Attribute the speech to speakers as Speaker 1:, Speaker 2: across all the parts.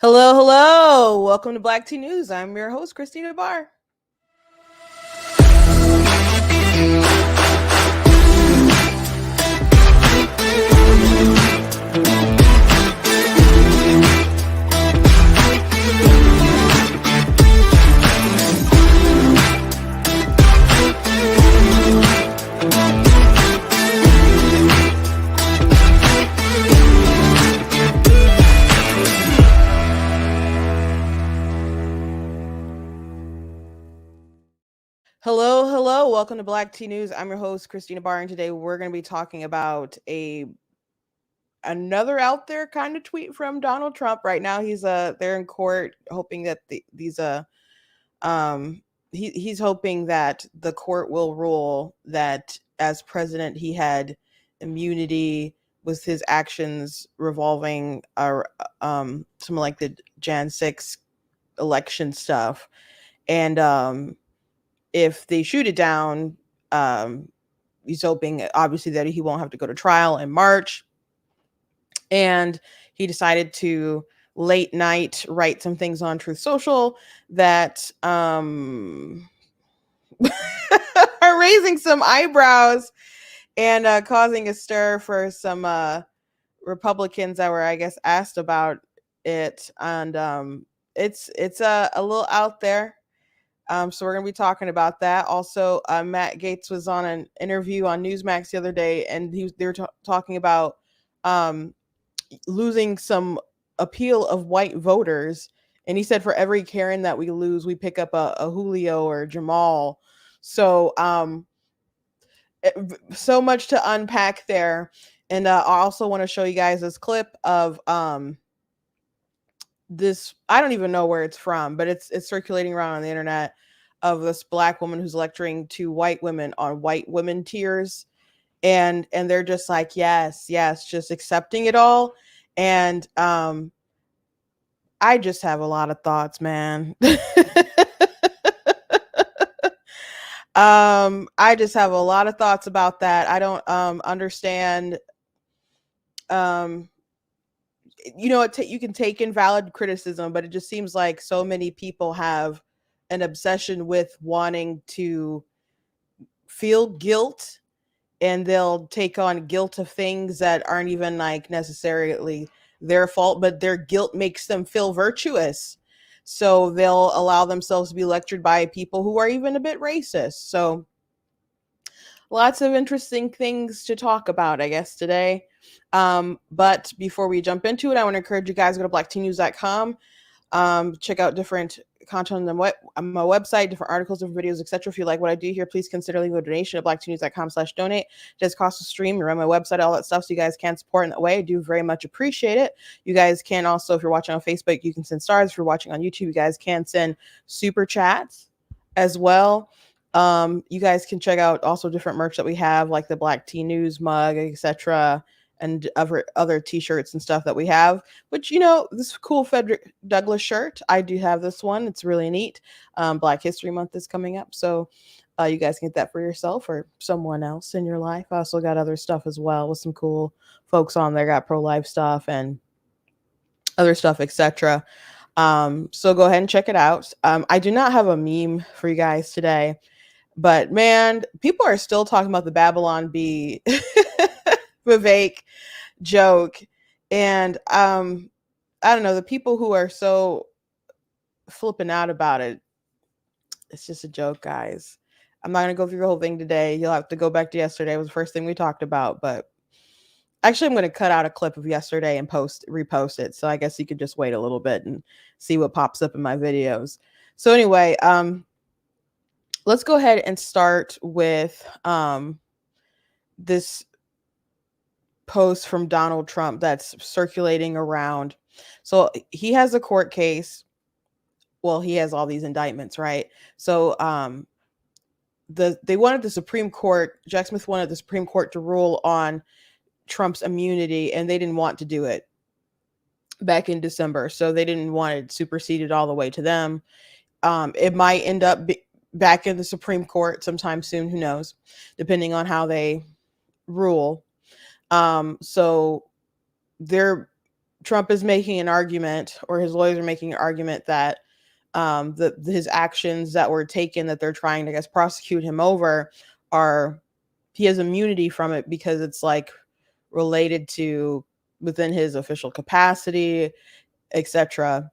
Speaker 1: Hello, hello. Welcome to Black Tea News. I'm your host, Christina Barr. Hello, hello. Welcome to Black Tea News. I'm your host, Christina Barr, and today we're going to be talking about another out there kind of tweet from Donald Trump. Right now, he's they're in court, hoping that he's hoping that the court will rule that as president he had immunity with his actions revolving some like the Jan 6 election stuff, and if they shoot it down, he's hoping obviously that he won't have to go to trial in March. And he decided to late night write some things on Truth Social that are raising some eyebrows and causing a stir for some Republicans that were, I guess, asked about it. And it's a little out there. So we're going to be talking about that. Also, Matt Gaetz was on an interview on Newsmax the other day, and they were talking about losing some appeal of white voters. And he said for every Karen that we lose, we pick up a Julio or Jamal. So so much to unpack there. And I also want to show you guys this clip of this. I don't even know where it's from, but it's circulating around on the internet, of this Black woman who's lecturing to white women on white women tears, and they're just like, yes, just accepting it all. And I just have a lot of thoughts, man. I just have a lot of thoughts about that. I don't understand. You know, you can take invalid criticism, but it just seems like so many people have an obsession with wanting to feel guilt, and they'll take on guilt of things that aren't even like necessarily their fault, but their guilt makes them feel virtuous. So they'll allow themselves to be lectured by people who are even a bit racist. So lots of interesting things to talk about, I guess, today. But before we jump into it, I want to encourage you guys to go to blacktnews.com. Check out different content on my website, different articles, different videos, etc. If you like what I do here, please consider leaving a donation at blacktnews.com/donate. It does cost a stream. You run my website, all that stuff, so you guys can support in that way. I do very much appreciate it. You guys can also, if you're watching on Facebook, you can send stars. If you're watching on YouTube, you guys can send super chats as well. You guys can check out also different merch that we have, like the Black Tea News mug, etc., and other t-shirts and stuff that we have, which, you know, this cool Frederick Douglass shirt, I do have this one. It's really neat. Black History Month is coming up, so you guys can get that for yourself or someone else in your life. I also got other stuff as well with some cool folks on there. Got pro-life stuff and other stuff, etc. So go ahead and check it out. I do not have a meme for you guys today, but man, people are still talking about the Babylon Bee Vivek joke. And I don't know, the people who are so flipping out about it, it's just a joke, guys. I'm not gonna go through the whole thing today. You'll have to go back to yesterday. It was the first thing we talked about, but actually I'm gonna cut out a clip of yesterday and repost it. So I guess you could just wait a little bit and see what pops up in my videos. So anyway, let's go ahead and start with this post from Donald Trump that's circulating around. So he has a court case. Well, he has all these indictments, right? So they wanted the Supreme Court, Jack Smith wanted the Supreme Court to rule on Trump's immunity, and they didn't want to do it back in December. So they didn't want it superseded all the way to them. It might end up back in the Supreme Court sometime soon, who knows, depending on how they rule. So Trump is making an argument, or his lawyers are making an argument that his actions that were taken, that they're trying to, I guess, prosecute him over, he has immunity from it because it's like related to within his official capacity, etc.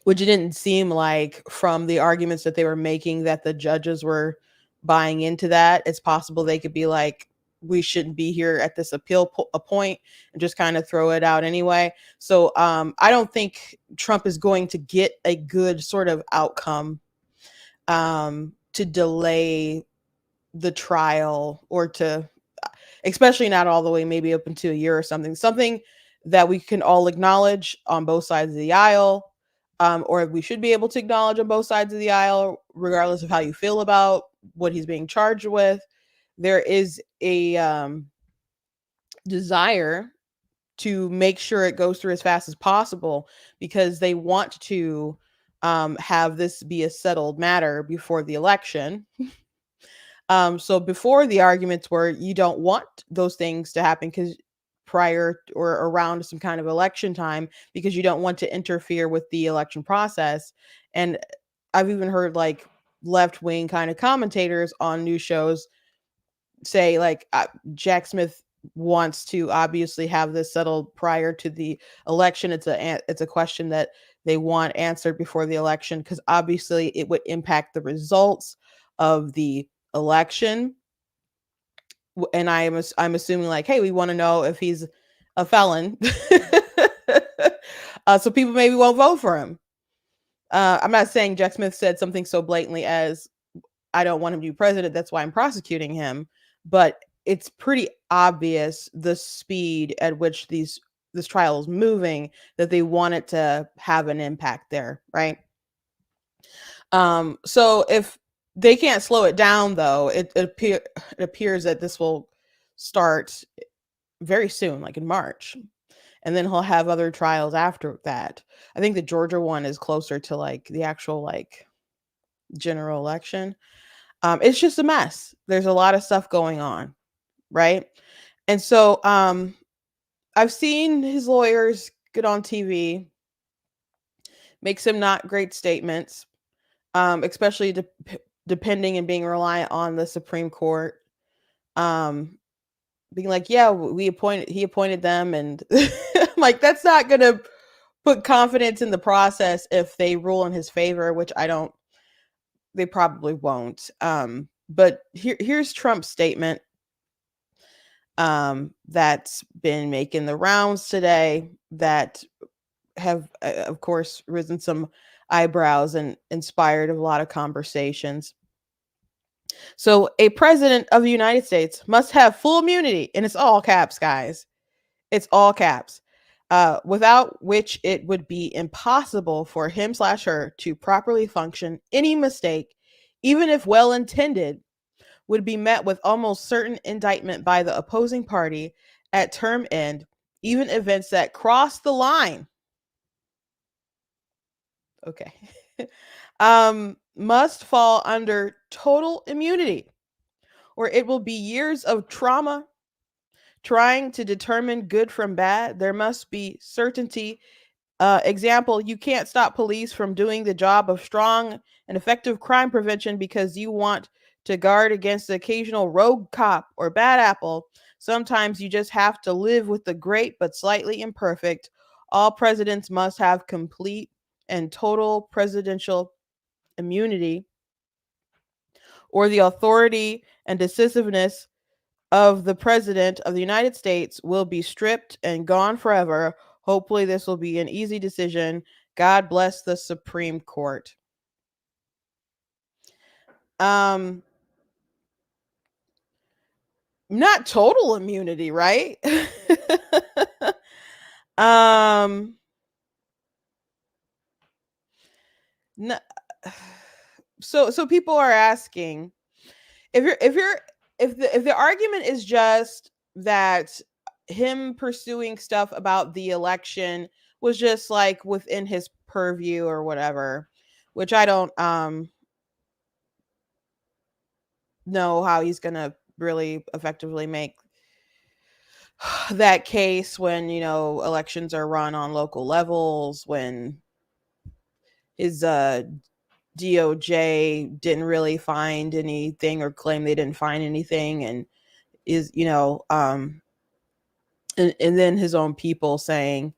Speaker 1: Which it didn't seem like from the arguments that they were making that the judges were buying into that. It's possible they could be like, we shouldn't be here at this appeal point, and just kind of throw it out anyway. So I don't think Trump is going to get a good sort of outcome to delay the trial, or to, especially not all the way, maybe up into a year or something that we can all acknowledge on both sides of the aisle, or we should be able to acknowledge on both sides of the aisle, regardless of how you feel about what he's being charged with. There is a desire to make sure it goes through as fast as possible, because they want to have this be a settled matter before the election. So before, the arguments were you don't want those things to happen because prior or around some kind of election time, because you don't want to interfere with the election process. And I've even heard like left wing kind of commentators on news shows say like Jack Smith wants to obviously have this settled prior to the election. It's a question that they want answered before the election, because obviously it would impact the results of the election. And I'm assuming like, hey, we want to know if he's a felon, so people maybe won't vote for him. I'm not saying Jack Smith said something so blatantly as, I don't want him to be president, that's why I'm prosecuting him. But it's pretty obvious the speed at which this trial is moving, that they want it to have an impact there, right? So if they can't slow it down, though, it appears that this will start very soon, like in March, and then he'll have other trials after that. I think the Georgia one is closer to like the actual like general election. It's just a mess. There's a lot of stuff going on, right? And so I've seen his lawyers get on TV, make some not great statements, especially depending and being reliant on the Supreme Court. Being like, yeah, he appointed them, and like, that's not gonna put confidence in the process if they rule in his favor, which they probably won't. But here's Trump's statement that's been making the rounds today, that have of course risen some eyebrows and inspired a lot of conversations. So a president of the United States must have full immunity, and it's all caps, guys. It's all caps. Without which it would be impossible for him/her to properly function. Any mistake, even if well intended, would be met with almost certain indictment by the opposing party at term end. Even events that cross the line, okay, must fall under total immunity, or it will be years of trauma trying to determine good from bad. There must be certainty. Example, you can't stop police from doing the job of strong and effective crime prevention because you want to guard against the occasional rogue cop or bad apple. Sometimes you just have to live with the great but slightly imperfect. All presidents must have complete and total presidential immunity, or the authority and decisiveness of the president of the United States will be stripped and gone forever. Hopefully, this will be an easy decision. God bless the Supreme Court. not total immunity, right? um n- so people are asking if the argument is just that him pursuing stuff about the election was just like within his purview or whatever, which I don't know how he's going to really effectively make that case when, elections are run on local levels, when his DOJ didn't really find anything or claim they didn't find anything, and is and then his own people saying,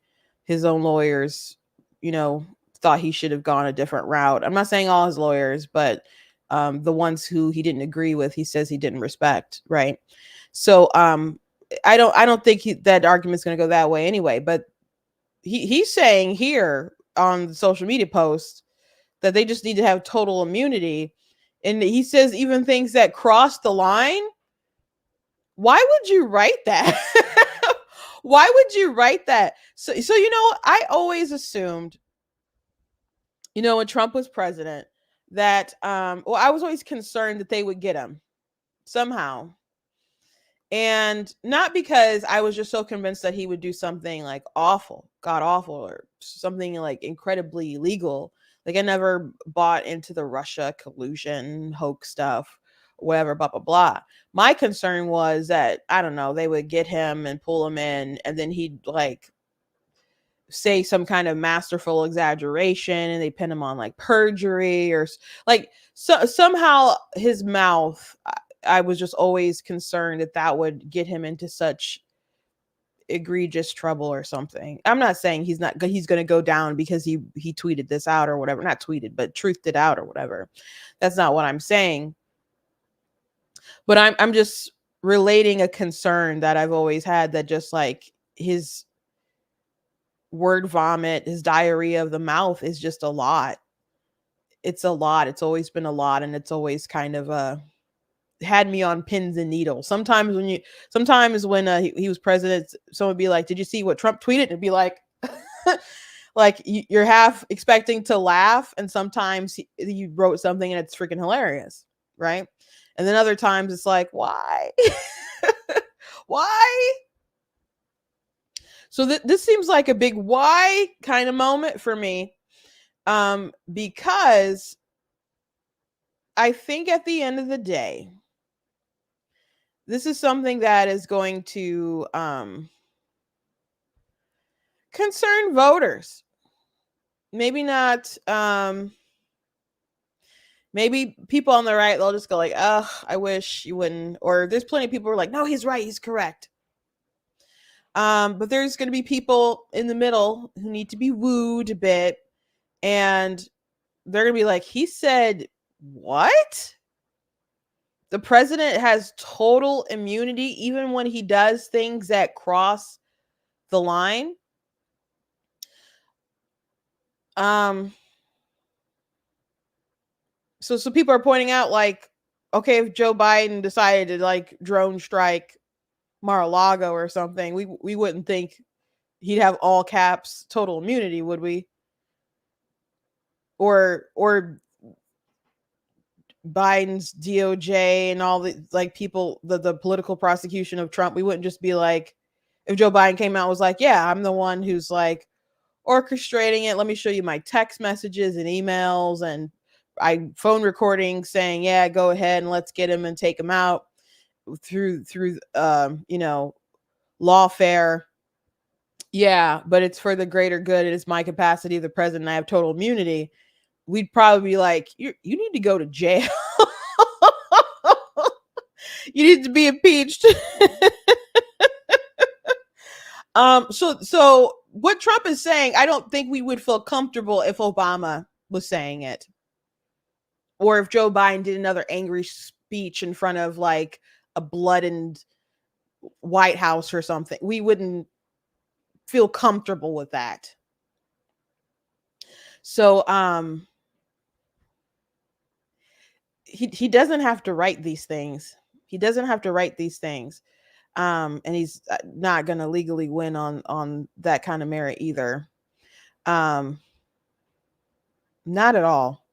Speaker 1: his own lawyers, you know thought he should have gone a different route. I'm not saying all his lawyers, but the ones who he didn't agree with, he says he didn't respect, right? So I don't think that argument's going to go that way anyway, but he's saying here on the social media post that they just need to have total immunity. And he says even things that cross the line. Why would you write that? Why would you write that? So I always assumed, when Trump was president, that I was always concerned that they would get him somehow. And not because I was just so convinced that he would do something like awful, god awful, or something like incredibly illegal. Like, I never bought into the Russia collusion hoax stuff, whatever, blah blah blah. My concern was that, I don't know, they would get him and pull him in, and then he'd like say some kind of masterful exaggeration, and they pin him on like perjury or like, somehow his mouth. I was just always concerned that that would get him into such egregious trouble or something. I'm not saying he's going to go down because he tweeted this out or whatever. Not tweeted, but truthed it out or whatever. That's not what I'm saying. But I'm just relating a concern that I've always had, that just like his word vomit, his diarrhea of the mouth is just a lot. It's a lot. It's always been a lot, and it's always kind of had me on pins and needles. Sometimes when he was president, someone would be like, "Did you see what Trump tweeted?" And it'd be like, like you're half expecting to laugh, and sometimes he wrote something and it's freaking hilarious, right? And then other times it's like, why, why? So this seems like a big why kind of moment for me, because I think at the end of the day, this is something that is going to concern voters. Maybe not. Maybe people on the right, they'll just go like, "Oh, I wish you wouldn't." Or there's plenty of people who are like, "No, he's right. He's correct." But there's going to be people in the middle who need to be wooed a bit, and they're going to be like, "He said what? The president has total immunity even when he does things that cross the line." Um, so people are pointing out, like, okay, if Joe Biden decided to like drone strike Mar-a-Lago or something, we wouldn't think he'd have all caps total immunity, would we? Or Biden's DOJ and all the like people, the political prosecution of Trump, we wouldn't just be like, if Joe Biden came out and was like, "Yeah, I'm the one who's like orchestrating it. Let me show you my text messages and emails and I phone recording saying, yeah, go ahead and let's get him and take him out through lawfare." Yeah, but it's for the greater good. It is my capacity, the president. I have total immunity. We'd probably be like, you need to go to jail. You need to be impeached. So what Trump is saying, I don't think we would feel comfortable if Obama was saying it, or if Joe Biden did another angry speech in front of like a blooded White House or something. We wouldn't feel comfortable with that. So he doesn't have to write these things. He doesn't have to write these things. And he's not going to legally win on that kind of merit either. Not at all.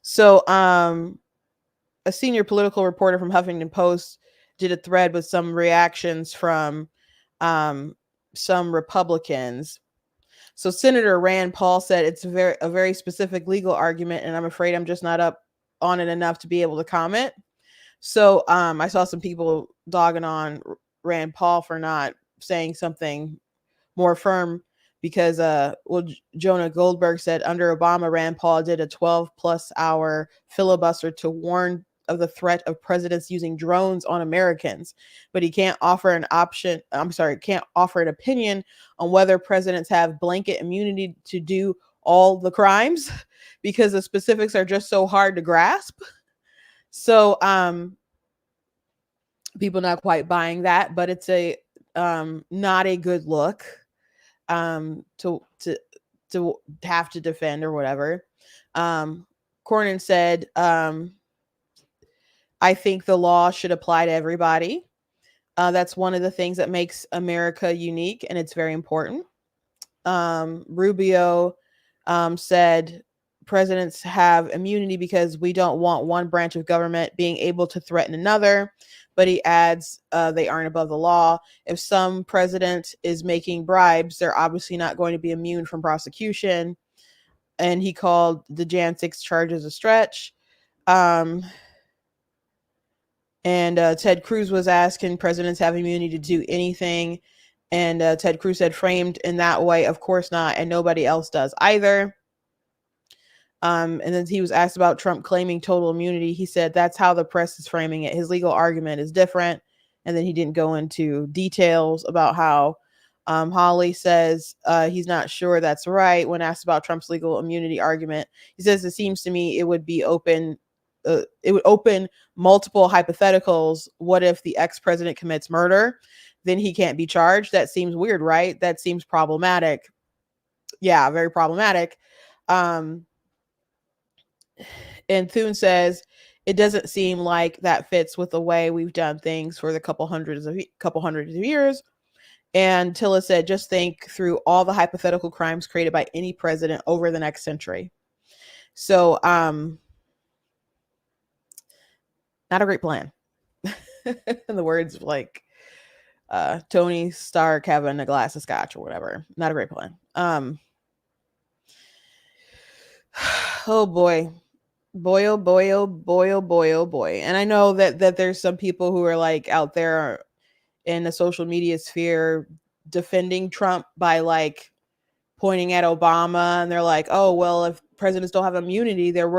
Speaker 1: So a senior political reporter from Huffington Post did a thread with some reactions from some Republicans. So Senator Rand Paul said it's a very specific legal argument, and I'm afraid I'm just not up on it enough to be able to comment. So I saw some people dogging on Rand Paul for not saying something more firm because Jonah Goldberg said under Obama, Rand Paul did a 12+ hour filibuster to warn of the threat of presidents using drones on Americans, but he can't offer an opinion on whether presidents have blanket immunity to do all the crimes because the specifics are just so hard to grasp. So people not quite buying that, but it's a not a good look to have to defend or whatever. Cornyn said, I think the law should apply to everybody. That's one of the things that makes America unique, and it's very important. Rubio said presidents have immunity because we don't want one branch of government being able to threaten another. But he adds they aren't above the law. If some president is making bribes, they're obviously not going to be immune from prosecution. And he called the Jan 6 charges a stretch. And Ted Cruz was asked, can presidents have immunity to do anything? And Ted Cruz said, framed in that way, of course not. And nobody else does either. And then he was asked about Trump claiming total immunity. He said, that's how the press is framing it. His legal argument is different. And then he didn't go into details about how Hawley says he's not sure that's right. When asked about Trump's legal immunity argument, he says, it seems to me it would be open. It would open multiple hypotheticals. What if the ex-president commits murder? Then he can't be charged. That seems weird, right? That seems problematic. Yeah, very problematic. And Thune says it doesn't seem like that fits with the way we've done things for the couple hundreds of years. And Tilla said, just think through all the hypothetical crimes created by any president over the next century. So, not a great plan. In the words of like Tony Stark having a glass of scotch or whatever. Not a great plan. Oh boy. Boy, oh boy, oh boy, oh boy, oh boy. And I know that there's some people who are like out there in the social media sphere defending Trump by like pointing at Obama, and they're like, oh well, if presidents don't have immunity, then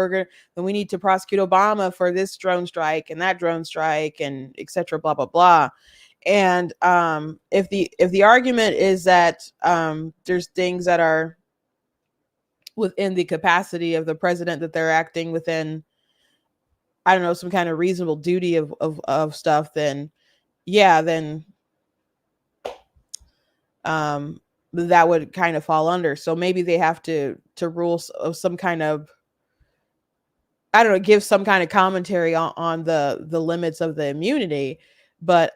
Speaker 1: we need to prosecute Obama for this drone strike and that drone strike and etc. blah blah blah. And if the argument is that there's things that are within the capacity of the president that they're acting within, I don't know, some kind of reasonable duty of stuff, then yeah, then that would kind of fall under. So maybe they have to rule of some kind of, I don't know, give some kind of commentary on the limits of the immunity. But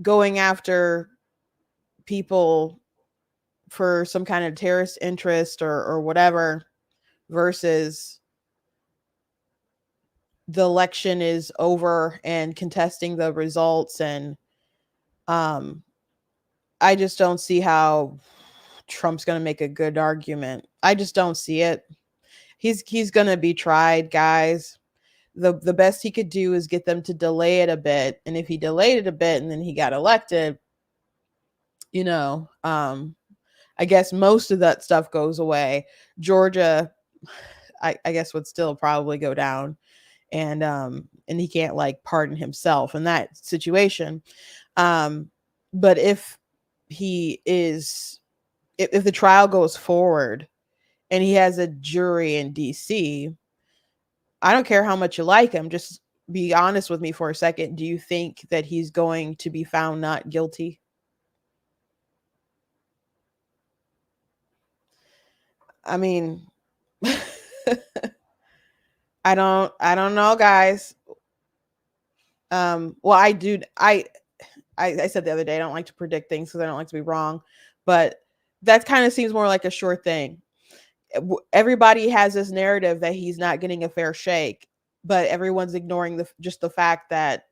Speaker 1: going after people for some kind of terrorist interest or whatever versus the election is over and contesting the results, and I just don't see how Trump's going to make a good argument. I just don't see it. He's going to be tried, guys. The best he could do is get them to delay it a bit, and if he delayed it a bit and then he got elected, I guess most of that stuff goes away. Georgia, I guess would still probably go down, and he can't like pardon himself in that situation. But if if the trial goes forward and he has a jury in DC, I don't care how much you like him, just be honest with me for a second. Do you think that he's going to be found not guilty? I mean, I don't know, guys. Well, I do. I said the other day I don't like to predict things because I don't like to be wrong, but that kind of seems more like a sure thing. Everybody has this narrative that he's not getting a fair shake, but everyone's ignoring just the fact that,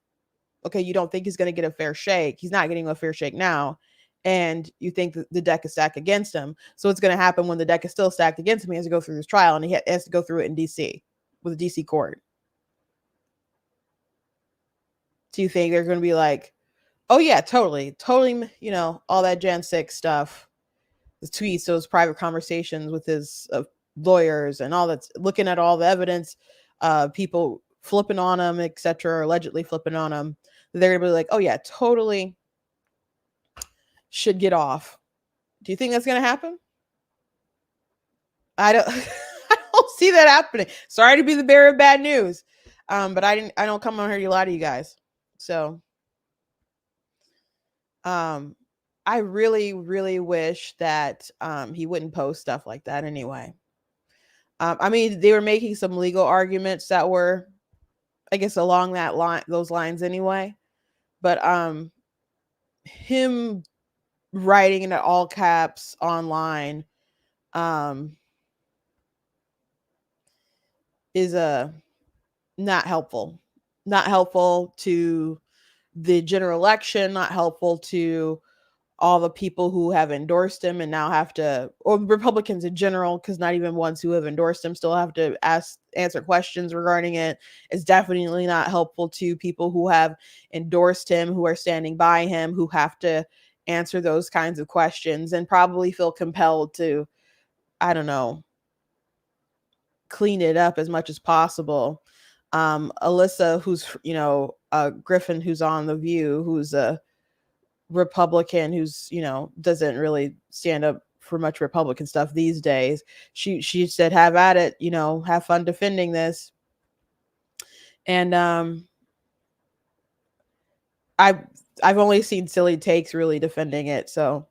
Speaker 1: okay, you don't think he's going to get a fair shake. He's not getting a fair shake now, and you think that the deck is stacked against him. So what's going to happen when the deck is still stacked against him? He has to go through this trial, and he has to go through it in DC with a DC court. Do you think they're going to be like, oh yeah, totally, all that Jan 6 stuff, the tweets, those private conversations with his lawyers, and all that's looking at all the evidence, people flipping on him, etc., allegedly flipping on him. They're gonna be like, oh yeah, totally should get off. Do you think that's gonna happen? I don't. I don't see that happening. Sorry to be the bearer of bad news, but I don't come on here to lie to you guys. So, I really, really wish that he wouldn't post stuff like that anyway. I mean, they were making some legal arguments that were, I guess, along those lines anyway. But him writing in all caps online is not helpful. Not helpful to the general election, not helpful to all the people who have endorsed him and now have to, or Republicans in general, because not even ones who have endorsed him still have to answer questions regarding it. It's definitely not helpful to people who have endorsed him, who are standing by him, who have to answer those kinds of questions and probably feel compelled to, I don't know, clean it up as much as possible. Alyssa, who's, Griffin, who's on The View, who's a Republican, who's, doesn't really stand up for much Republican stuff these days. She said, have at it, have fun defending this. And I've only seen silly takes really defending it, so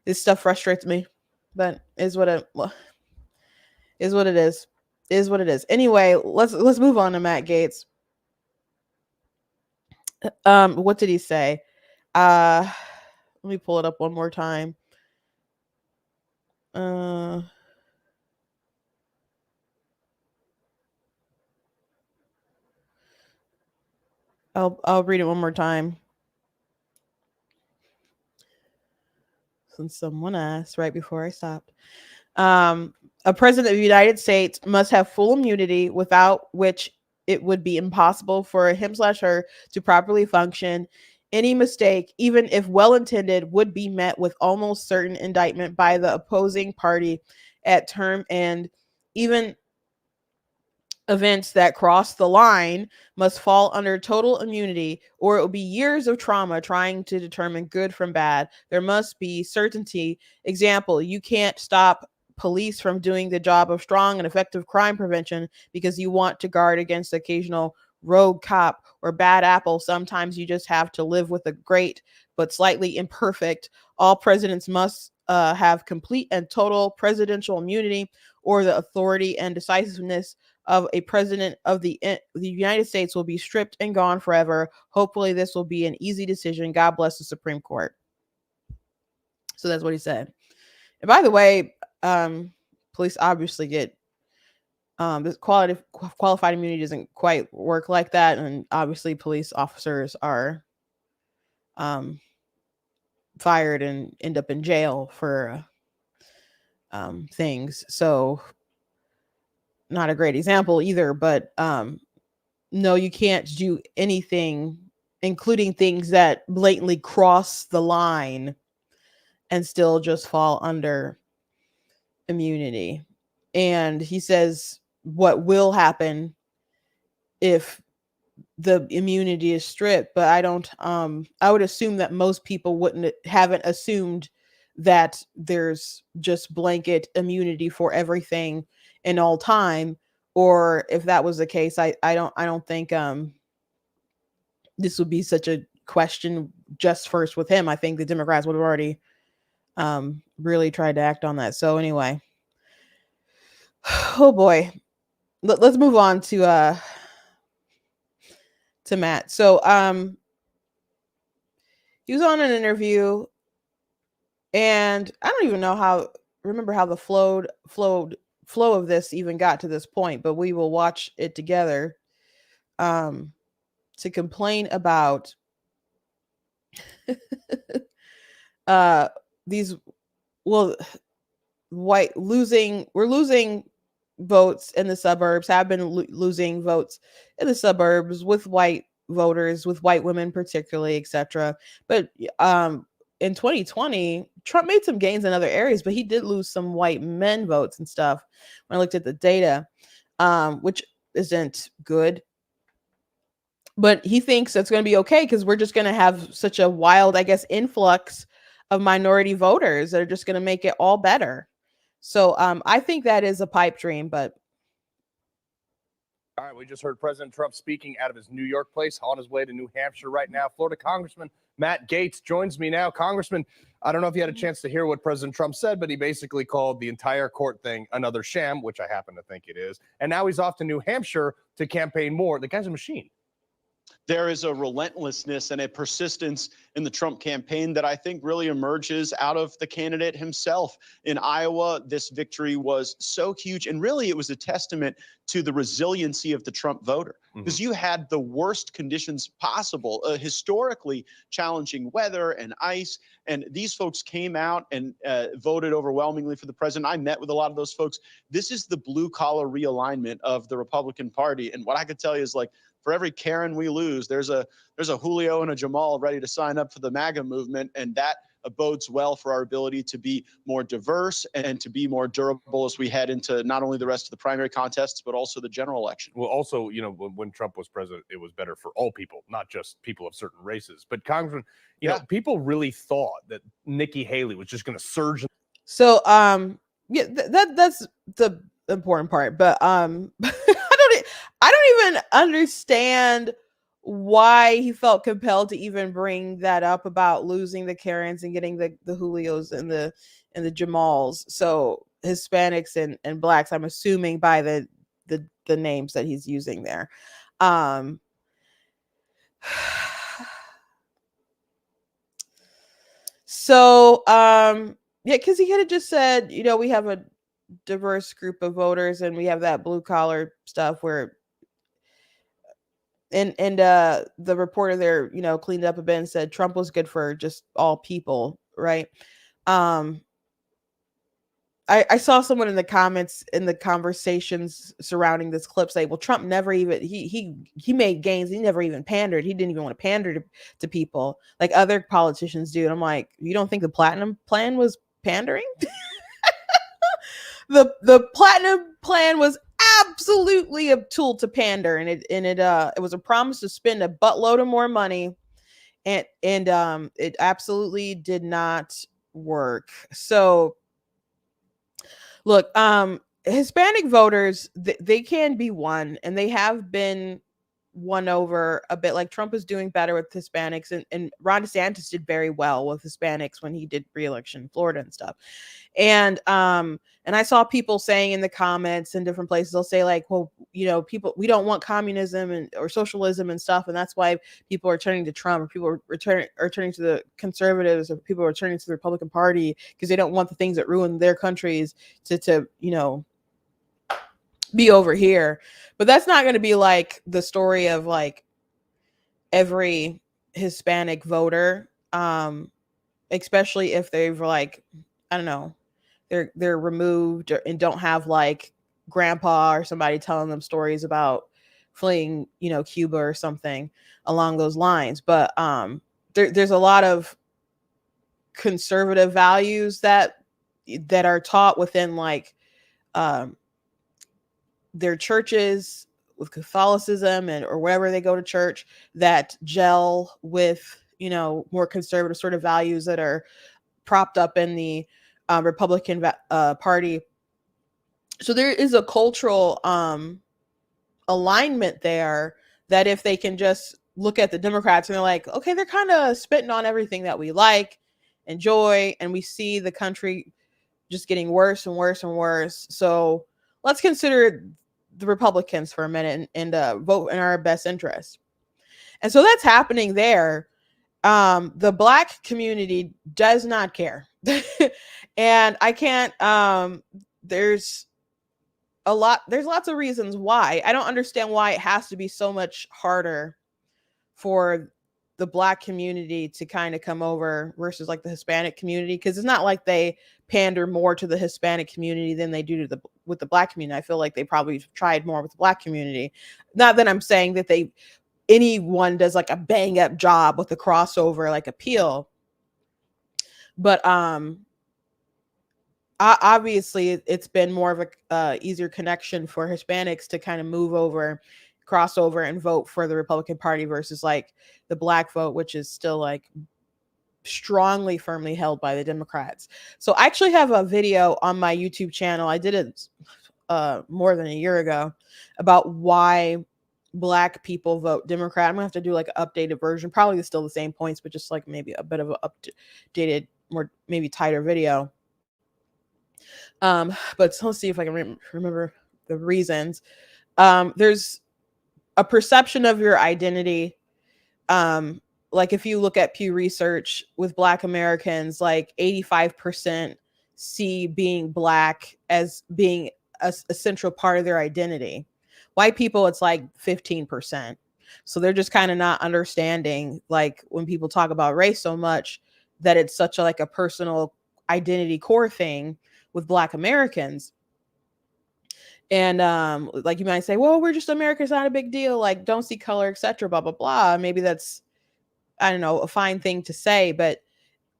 Speaker 1: this stuff frustrates me. But is what it is. What it is. Is what it is. Anyway, let's move on to Matt Gaetz. What did he say? Let me pull it up one more time. I'll read it one more time. Since someone asked right before I stopped. A president of the United States must have full immunity, without which it would be impossible for him/her to properly function. Any mistake, even if well intended, would be met with almost certain indictment by the opposing party at term end. Even events that cross the line must fall under total immunity, or it will be years of trauma trying to determine good from bad. There must be certainty. Example, you can't stop police from doing the job of strong and effective crime prevention because you want to guard against occasional rogue cop or bad apple. Sometimes you just have to live with a great but slightly imperfect. All presidents must have complete and total presidential immunity, or the authority and decisiveness of a president of the United States will be stripped and gone forever. Hopefully, this will be an easy decision. God bless the Supreme Court. So that's what he said. And by the way, police obviously get this qualified immunity doesn't quite work like that, and obviously, police officers are fired and end up in jail for things. So not a great example either, but no, you can't do anything, including things that blatantly cross the line, and still just fall under immunity. And he says what will happen if the immunity is stripped, but I would assume that most people haven't assumed that there's just blanket immunity for everything in all time. Or if that was the case, I don't think this would be such a question just first with him. I think the Democrats would have already really tried to act on that. So anyway, oh boy, let's move on to Matt. So he was on an interview, and I don't even know remember how the flow of this even got to this point, but we will watch it together to complain about these, well, we're losing votes in the suburbs, have been losing votes in the suburbs with white voters, with white women particularly, etc. But in 2020, Trump made some gains in other areas, but he did lose some white men votes and stuff when I looked at the data, which isn't good. But he thinks that's going to be okay because we're just going to have such a wild, I guess, influx of minority voters that are just going to make it all better. So I think that is a pipe dream, but
Speaker 2: all right, we just heard President Trump speaking out of his New York place, on his way to New Hampshire right now. Florida Congressman Matt Gaetz joins me now. Congressman, I don't know if you had a chance to hear what President Trump said, but he basically called the entire court thing another sham, which I happen to think it is. And now he's off to New Hampshire to campaign more. The guy's a machine.
Speaker 3: There is a relentlessness and a persistence in the Trump campaign that I think really emerges out of the candidate himself. In Iowa, this victory was so huge, and really it was a testament to the resiliency of the Trump voter, because you had the worst conditions possible, historically challenging weather and ice, and these folks came out and voted overwhelmingly for the president. I met with a lot of those folks. This is the blue-collar realignment of the Republican Party, and what I could tell you is, like, for every Karen we lose, there's a Julio and a Jamal ready to sign up for the MAGA movement, and that bodes well for our ability to be more diverse and to be more durable as we head into not only the rest of the primary contests, but also the general election.
Speaker 2: Well, also, you know, when Trump was president, it was better for all people, not just people of certain races. But Congressman, you know, people really thought that Nikki Haley was just going to surge.
Speaker 1: So, yeah, that's the important part. But I don't even understand why he felt compelled to even bring that up about losing the Karens and getting the Julios and the Jamals. So Hispanics and blacks, I'm assuming by the names that he's using there. So yeah, because he could have just said, you know, we have a diverse group of voters and we have that blue collar stuff where and the reporter there, you know, cleaned up a bit and said Trump was good for just all people, right? I saw someone in the comments in the conversations surrounding this clip say, well, Trump never even he made gains, he never even pandered, he didn't even want to pander to people like other politicians do. And I'm like, you don't think the Platinum Plan was pandering? the Platinum Plan was absolutely a tool to pander, and it was a promise to spend a buttload of more money, and it absolutely did not work. So look, Hispanic voters, they can be won, and they have been won over a bit. Like Trump is doing better with Hispanics, and Ron DeSantis did very well with Hispanics when he did re-election in Florida and stuff. And I saw people saying in the comments in different places, they'll say like, well, you know, people, we don't want communism or socialism and stuff, and that's why people are turning to Trump, or people are turning to the conservatives, or people are turning to the Republican Party because they don't want the things that ruin their countries to you know, be over here. But that's not going to be like the story of like every Hispanic voter, especially if they've like, I don't know, they're removed and don't have like grandpa or somebody telling them stories about fleeing, you know, Cuba or something along those lines. But there's a lot of conservative values that are taught within like their churches with Catholicism or wherever they go to church that gel with, you know, more conservative sort of values that are propped up in the Republican Party. So there is a cultural alignment there that if they can just look at the Democrats and they're like, okay, they're kind of spitting on everything that we like, enjoy, and we see the country just getting worse and worse and worse. So let's consider the Republicans for a minute and vote in our best interest. And so that's happening there. The Black community does not care. And I can't, there's lots of reasons why. I don't understand why it has to be so much harder for the Black community to kind of come over versus like the Hispanic community, because it's not like they pander more to the Hispanic community than they do to with the Black community. I feel like they probably tried more with the Black community. Not that I'm saying that anyone does like a bang up job with the crossover like appeal, but obviously it's been more of a easier connection for Hispanics to kind of move over, cross over, and vote for the Republican Party versus like the Black vote, which is still like strongly, firmly held by the Democrats. So I actually have a video on my YouTube channel. I did it more than a year ago about why Black people vote Democrat. I'm gonna have to do like an updated version, probably still the same points, but just like maybe a bit of an updated, more maybe tighter video. But let's see if I can remember the reasons. There's a perception of your identity. Like if you look at Pew Research with Black Americans, like 85% see being Black as being a central part of their identity. White people, it's like 15%. So they're just kind of not understanding, like when people talk about race so much, that it's such a, like a personal identity core thing with Black Americans. And like you might say, well, we're just Americans, not a big deal, like don't see color, etc., blah blah blah. Maybe that's, I don't know, a fine thing to say, but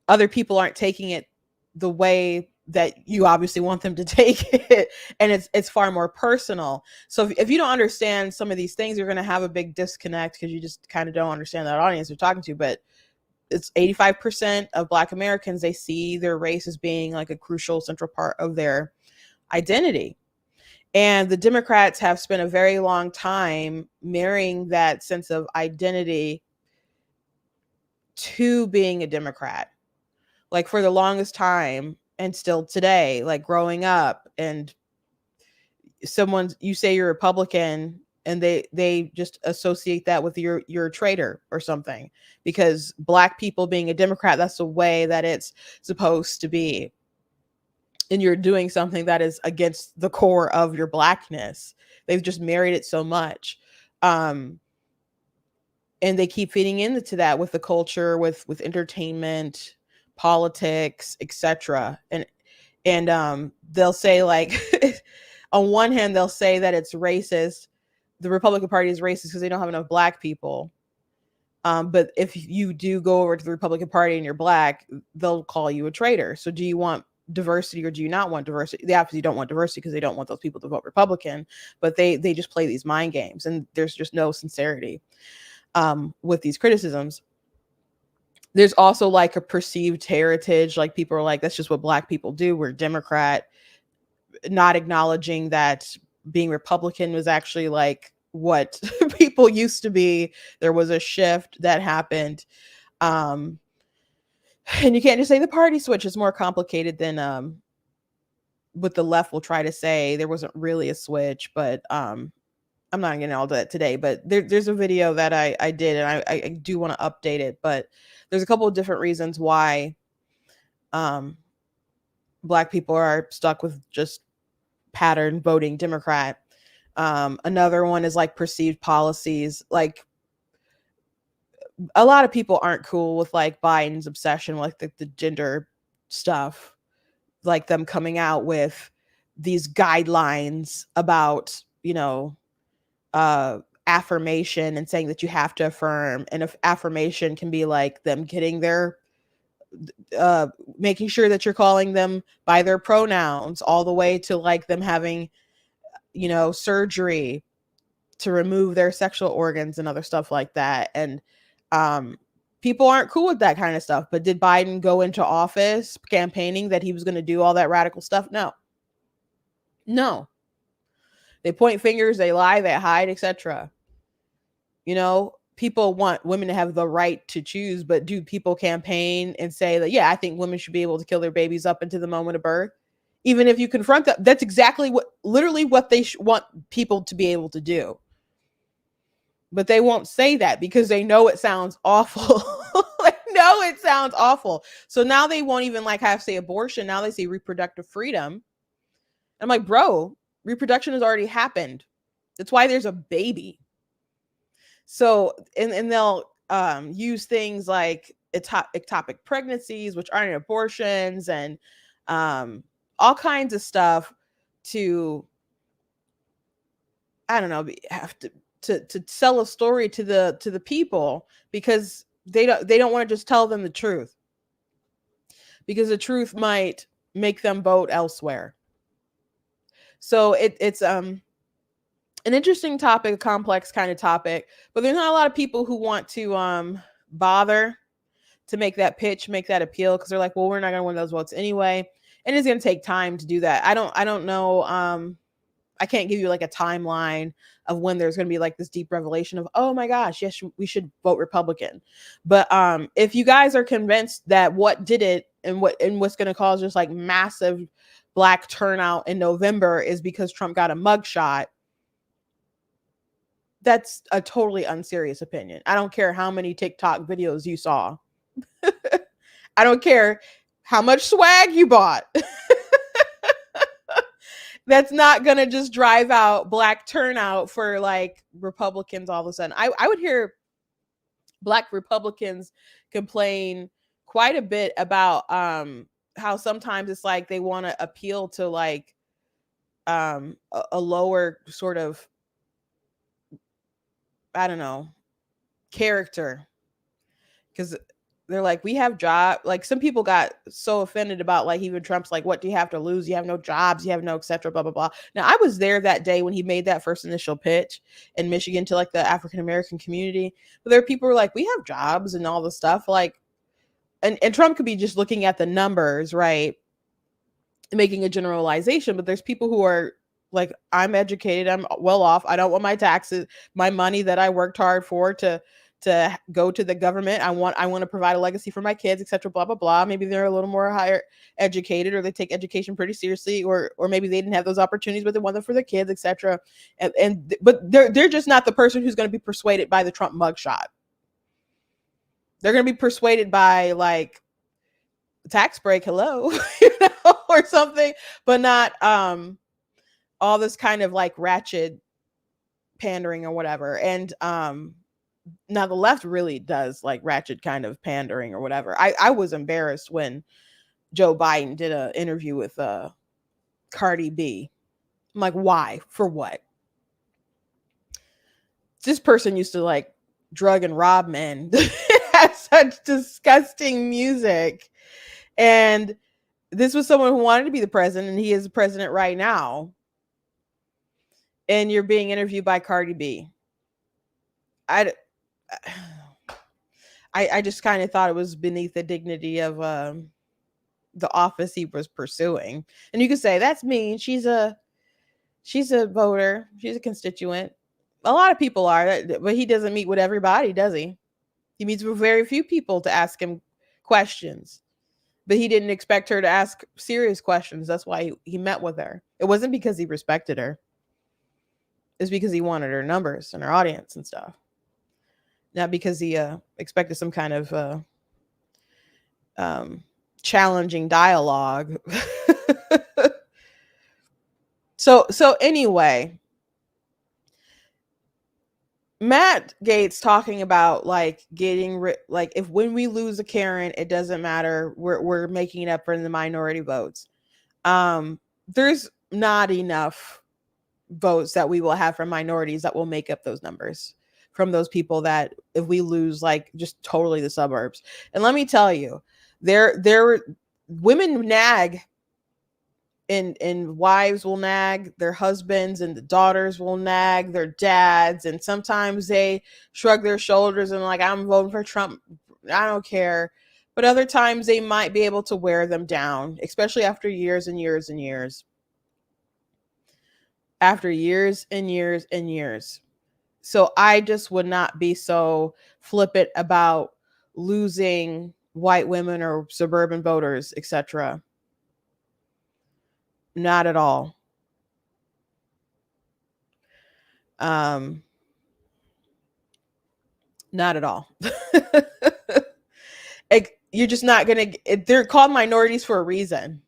Speaker 1: other people aren't taking it the way that you obviously want them to take it, and it's far more personal. So if you don't understand some of these things, you're going to have a big disconnect because you just kind of don't understand that audience you're talking to. But it's 85% of Black Americans, they see their race as being like a crucial central part of their identity. And the Democrats have spent a very long time marrying that sense of identity to being a Democrat. Like for the longest time, and still today, like growing up, and you say you're Republican, and they just associate that with you're a traitor or something, because Black people being a Democrat, that's the way that it's supposed to be, and you're doing something that is against the core of your Blackness. They've just married it so much, and they keep feeding into that with the culture, with entertainment, politics, etc. And they'll say, like, on one hand, they'll say that it's racist. The Republican Party is racist because they don't have enough Black people. But if you do go over to the Republican Party and you're Black, they'll call you a traitor. So do you want diversity or do you not want diversity? They obviously don't want diversity because they don't want those people to vote Republican, but they just play these mind games, and there's just no sincerity with these criticisms. There's also like a perceived heritage, like people are like, that's just what Black people do, we're Democrat, not acknowledging that being Republican was actually like what people used to be. There was a shift that happened, and you can't just say the party switch. Is more complicated than what the left will try to say. There wasn't really a switch, but I'm not getting all that today. But there's a video that I did, and I do want to update it, but there's a couple of different reasons why Black people are stuck with just pattern voting Democrat. Another one is like perceived policies. Like a lot of people aren't cool with like Biden's obsession with like the gender stuff, like them coming out with these guidelines about, affirmation and saying that you have to affirm. And if affirmation can be like them getting their making sure that you're calling them by their pronouns, all the way to like them having, surgery to remove their sexual organs and other stuff like that. And people aren't cool with that kind of stuff. But did Biden go into office campaigning that he was going to do all that radical stuff? No. They point fingers, they lie, they hide, etc. People want women to have the right to choose, but do people campaign and say that, yeah, I think women should be able to kill their babies up into the moment of birth, Even if you confront them, that's exactly literally what they want people to be able to do. But they won't say that because they know it sounds awful. They know it sounds awful. So now they won't even like have say abortion. Now they say reproductive freedom. I'm like, bro, reproduction has already happened. That's why there's a baby. So, and they'll use things like ectopic pregnancies, which aren't abortions, and all kinds of stuff to, I don't know, have to sell a story to the people, because they don't want to just tell them the truth, because the truth might make them vote elsewhere. So it's an interesting topic, a complex kind of topic, but there's not a lot of people who want to bother to make that pitch, make that appeal, because they're like, well, we're not going to win those votes anyway, and it's going to take time to do that. I don't know. I can't give you like a timeline of when there's going to be like this deep revelation of, oh my gosh, yes, we should vote Republican. But if you guys are convinced that what did it and what's going to cause just like massive Black turnout in November is because Trump got a mugshot, that's a totally unserious opinion. I don't care how many TikTok videos you saw. I don't care how much swag you bought. That's not going to just drive out Black turnout for like Republicans all of a sudden. I would hear Black Republicans complain quite a bit about how sometimes it's like they want to appeal to like a lower sort of, I don't know, character, because they're like, we have job. Like some people got so offended about like even Trump's like, what do you have to lose? You have no jobs, you have no et cetera, blah, blah, blah. Now I was there that day when he made that first initial pitch in Michigan to like the African-American community. But there are people who are like, we have jobs and all the stuff. Like, and Trump could be just looking at the numbers, right? Making a generalization, but there's people who are like, I'm educated, I'm well off. I don't want my taxes, my money that I worked hard for to go to the government. I want to provide a legacy for my kids, etc. Blah blah blah. Maybe they're a little more higher educated, or they take education pretty seriously, or maybe they didn't have those opportunities, but they want them for their kids, etc. But they're just not the person who's going to be persuaded by the Trump mugshot. They're going to be persuaded by like tax break, hello, or something, but not all this kind of like ratchet pandering or whatever. And now the left really does like ratchet kind of pandering or whatever. I was embarrassed when Joe Biden did an interview with Cardi B. I'm like, why? For what? This person used to like drug and rob men. It has such disgusting music. And this was someone who wanted to be the president, and he is the president right now. And you're being interviewed by Cardi B. I just kind of thought it was beneath the dignity of the office he was pursuing. And you could say that's mean. She's a voter. She's a constituent. A lot of people are, but he doesn't meet with everybody, does he? He meets with very few people to ask him questions. But he didn't expect her to ask serious questions. That's why he met with her. It wasn't because he respected her. It's because he wanted her numbers and her audience and stuff. Not because he expected some kind of challenging dialogue. So anyway, Matt Gaetz talking about like getting like, if when we lose a Karen, it doesn't matter. We're making it up for the minority votes. There's not enough votes that we will have from minorities that will make up those numbers from those people that if we lose like just totally the suburbs. And let me tell you, there women nag and wives will nag, their husbands and the daughters will nag their dads, and sometimes they shrug their shoulders and like, I'm voting for Trump, I don't care. But other times they might be able to wear them down, especially after years and years and years. After years and years and years. So I just would not be so flippant about losing white women or suburban voters, etc. Not at all. Um, not at all. You're just not gonna. They're called minorities for a reason,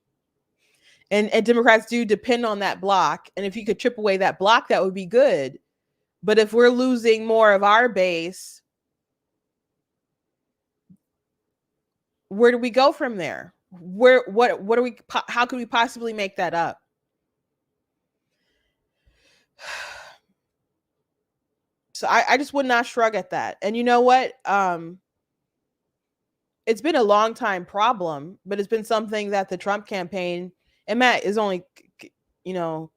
Speaker 1: and Democrats do depend on that block. And if you could chip away that block, that would be good. But if we're losing more of our base, where do we go from there? What are we? How could we possibly make that up? So I just would not shrug at that. And you know what? It's been a long time problem, but it's been something that the Trump campaign, and Matt is only,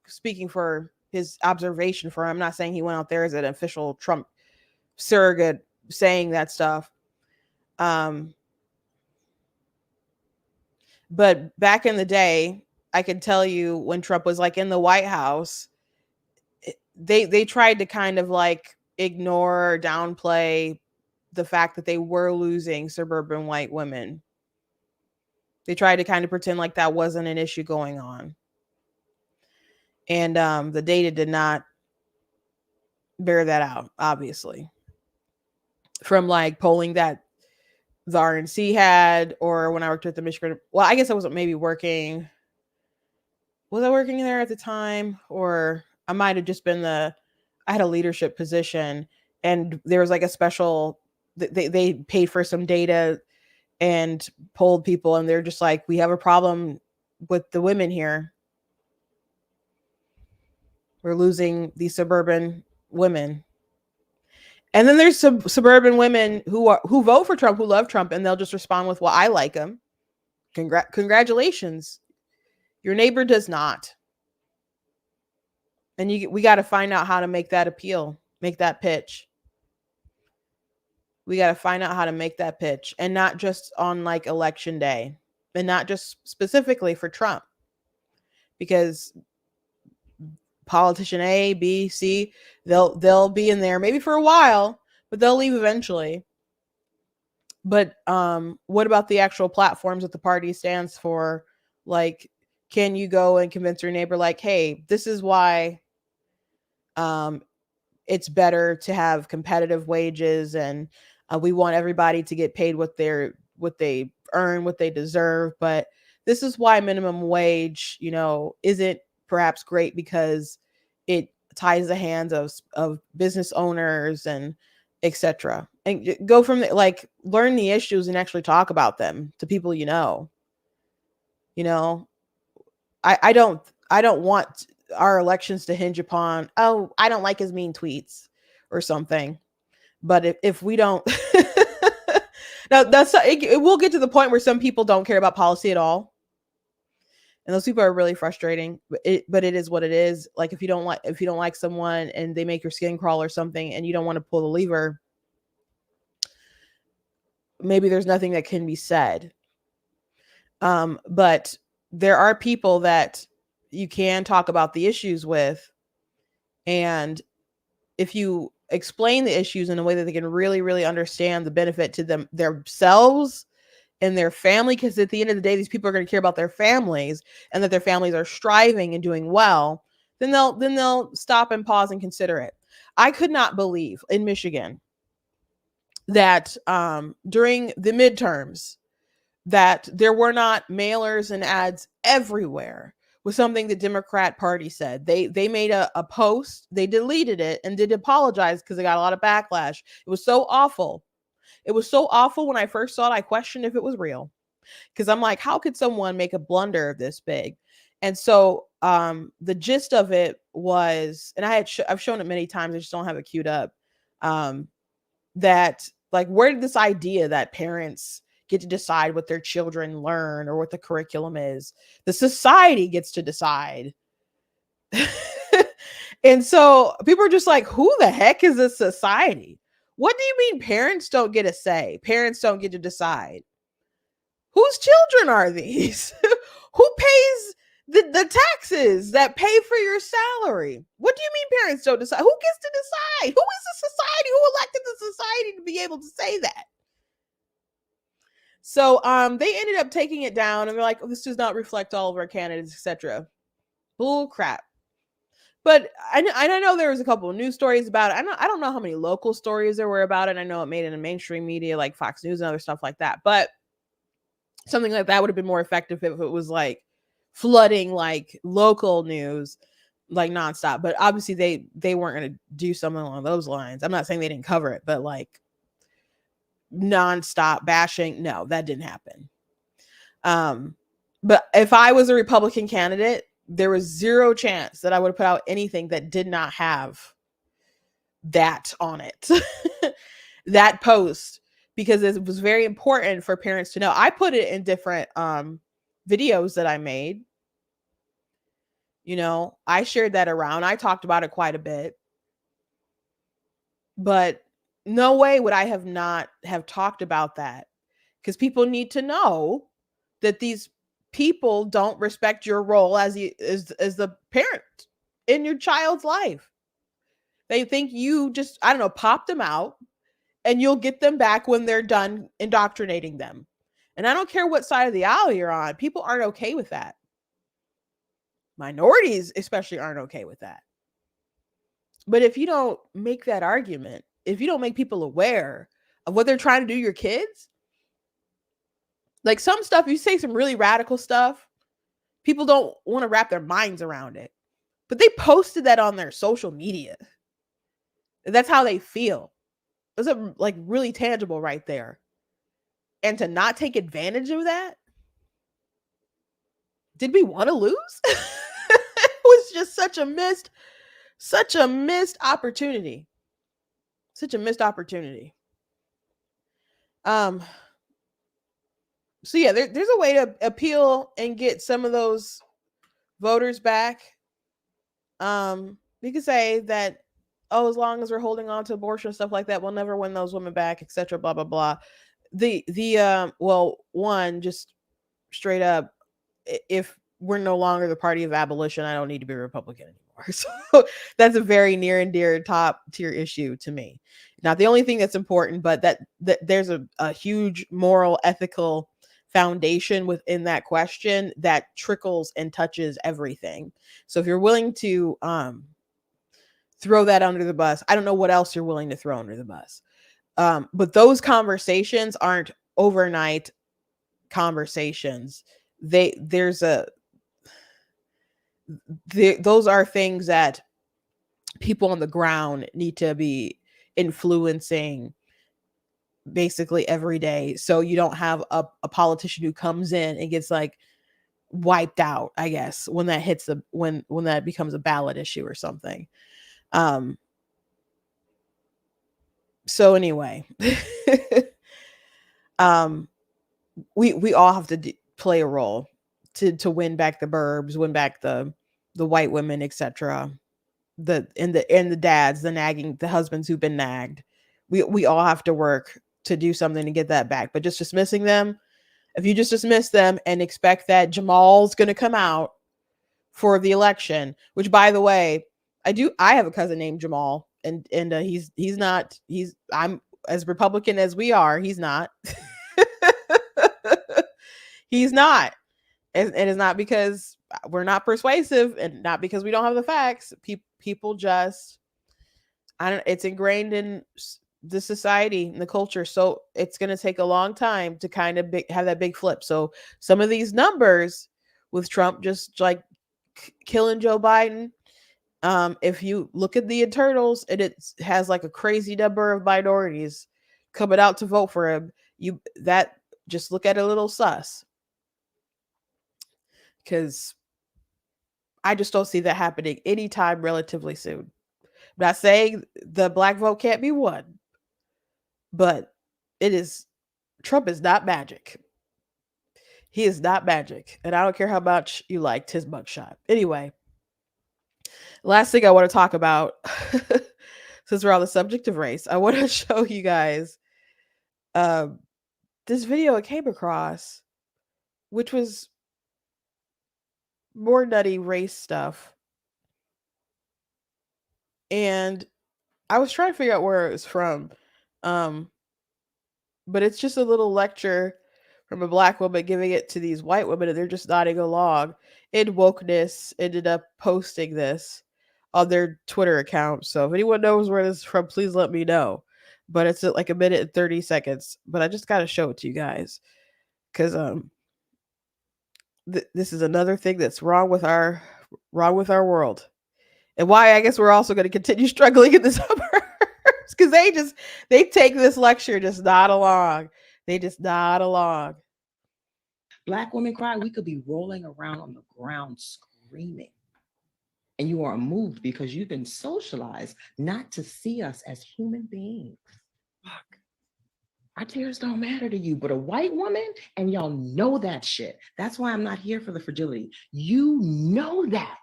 Speaker 1: speaking for his observation for him. I'm not saying he went out there as an official Trump surrogate saying that stuff. But back in the day, I can tell you when Trump was like in the White House, they tried to kind of like ignore or downplay the fact that they were losing suburban white women. They tried to kind of pretend like that wasn't an issue going on. And the data did not bear that out, obviously. From like polling that the RNC had, or when I worked at the Michigan, well, I guess I wasn't maybe working. Was I working there at the time? Or I might have just been I had a leadership position, and there was like a special, they paid for some data and polled people, and they're just like, we have a problem with the women here. We're losing these suburban women. And then there's some suburban women who vote for Trump, who love Trump, and they'll just respond with, well, I like him. Congratulations. Your neighbor does not. And we got to find out how to make that appeal, make that pitch. We got to find out how to make that pitch, and not just on like election day, and not just specifically for Trump, because politician A, B, C, they'll be in there maybe for a while, but they'll leave eventually. But what about the actual platforms that the party stands for? Like, can you go and convince your neighbor, like, hey, this is why it's better to have competitive wages, and we want everybody to get paid what they earn, what they deserve, but this is why minimum wage, isn't perhaps great, because it ties the hands of business owners and etc. And go from there, like learn the issues and actually talk about them to people. I don't want our elections to hinge upon, oh, I don't like his mean tweets or something. But if we don't, now it will get to the point where some people don't care about policy at all, and those people are really frustrating. But it is what it is. Like if you don't like someone and they make your skin crawl or something, and you don't want to pull the lever, maybe there's nothing that can be said. But there are people that you can talk about the issues with, and if you explain the issues in a way that they can really, really understand the benefit to themselves and their family, because at the end of the day, these people are going to care about their families, and that their families are striving and doing well, then they'll stop and pause and consider it. I could not believe in Michigan that during the midterms that there were not mailers and ads everywhere with something the Democrat Party said. They made a post, they deleted it, and did apologize because they got a lot of backlash. It was so awful. It was so awful. When I first saw it, I questioned if it was real, because I'm like, how could someone make a blunder this big? And so the gist of it was, and I've shown it many times, I just don't have it queued up, that like, where did this idea that parents get to decide what their children learn or what the curriculum is? The society gets to decide. And so people are just like, who the heck is this society? What do you mean parents don't get a say? Parents don't get to decide? Whose children are these? Who pays the taxes that pay for your salary? What do you mean parents don't decide? Who gets to decide? Who is the society? Who elected the society to be able to say that? So they ended up taking it down, and they're like, oh, this does not reflect all of our candidates, etc. Bull crap. But I know there was a couple of news stories about it. I don't know how many local stories there were about it. I know it made it in mainstream media like Fox News and other stuff like that. But something like that would have been more effective if it was like flooding like local news like nonstop. But obviously they weren't going to do something along those lines. I'm not saying they didn't cover it, but like nonstop bashing, no, that didn't happen. But if I was a Republican candidate, there was zero chance that I would put out anything that did not have that on it. That post, because it was very important for parents to know. I put it in different videos that I made. You know, I shared that around. I talked about it quite a bit. But no way would I have not have talked about that, because people need to know that these people don't respect your role as the parent in your child's life. They think you just, I don't know, pop them out and you'll get them back when they're done indoctrinating them. And I don't care what side of the aisle you're on, people aren't okay with that. Minorities especially aren't okay with that. But if you don't make that argument, if you don't make people aware of what they're trying to do to your kids, like some stuff, you say some really radical stuff, people don't want to wrap their minds around it. But they posted that on their social media. That's how they feel. It's like really tangible right there. And to not take advantage of that, did we want to lose? It was just such a missed opportunity. Such a missed opportunity. So yeah, there's a way to appeal and get some of those voters back. You could say that, oh, as long as we're holding on to abortion and stuff like that, we'll never win those women back, etc. Blah blah blah. Well, one, just straight up, if we're no longer the party of abolition, I don't need to be a Republican anymore. So that's a very near and dear top tier issue to me. Not the only thing that's important, but that there's a huge moral, ethical foundation within that question that trickles and touches everything. So if you're willing to throw that under the bus, I don't know what else you're willing to throw under the bus. But those conversations aren't overnight conversations. Those are things that people on the ground need to be influencing basically every day, so you don't have a politician who comes in and gets like wiped out, I guess, when that hits when that becomes a ballot issue or something. So anyway, we all have to play a role to win back the burbs, win back the white women, etc. The dads, the nagging, the husbands who've been nagged. We all have to work to do something to get that back. But just dismissing them, if you just dismiss them and expect that Jamal's going to come out for the election, which by the way, I have a cousin named Jamal, and I'm as Republican as we are, he's not. He's not. And it's not because we're not persuasive and not because we don't have the facts. People just, it's ingrained in the society and the culture. So it's going to take a long time to kind of have that big flip. So some of these numbers with Trump just like killing Joe Biden, if you look at the internals, it has like a crazy number of minorities coming out to vote for him. Just look at a little sus. Because I just don't see that happening anytime relatively soon. I'm not saying the black vote can't be won, but Trump is not magic. He is not magic. And I don't care how much you liked his mugshot. Anyway, last thing I want to talk about, since we're on the subject of race, I want to show you guys this video I came across, which was more nutty race stuff. And I was trying to figure out where it was from. But it's just a little lecture from a black woman giving it to these white women, and they're just nodding along. And Wokeness ended up posting this on their Twitter account. So if anyone knows where this is from, please let me know. But it's at like a minute and 30 seconds. But I just gotta show it to you guys. Cause this is another thing that's wrong with our world. And why I guess we're also going to continue struggling in the suburbs. Because they take this lecture just not along. They just nod along.
Speaker 4: Black women cry, we could be rolling around on the ground screaming. And you are moved because you've been socialized not to see us as human beings. Fuck. Our tears don't matter to you, but a white woman, and y'all know that shit. That's why I'm not here for the fragility. You know that.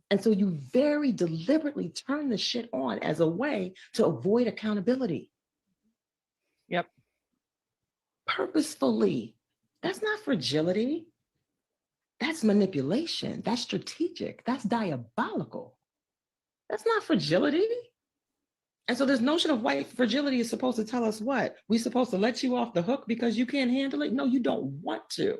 Speaker 4: And so you very deliberately turn the shit on as a way to avoid accountability.
Speaker 1: Yep.
Speaker 4: Purposefully. That's not fragility. That's manipulation. That's strategic. That's diabolical. That's not fragility. And so this notion of white fragility is supposed to tell us what? We're supposed to let you off the hook because you can't handle it? No, you don't want to.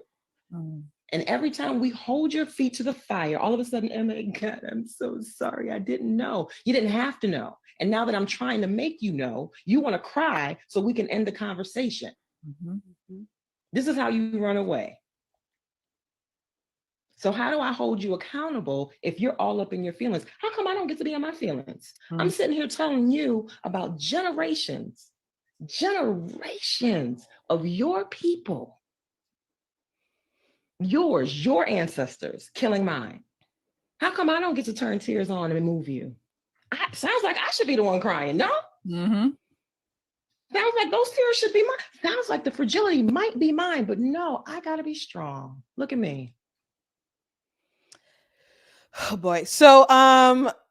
Speaker 4: Mm. And every time we hold your feet to the fire, all of a sudden, oh my God, I'm so sorry. I didn't know. You didn't have to know. And now that I'm trying to make you know, you want to cry so we can end the conversation. Mm-hmm. This is how you run away. So how do I hold you accountable if you're all up in your feelings? How come I don't get to be in my feelings? Mm-hmm. I'm sitting here telling you about generations of your people, your ancestors killing mine. How come I don't get to turn tears on and move you? Sounds like I should be the one crying, no? Mm-hmm. Sounds like those tears should be mine. Sounds like the fragility might be mine, but no, I gotta be strong. Look at me.
Speaker 1: Oh boy. So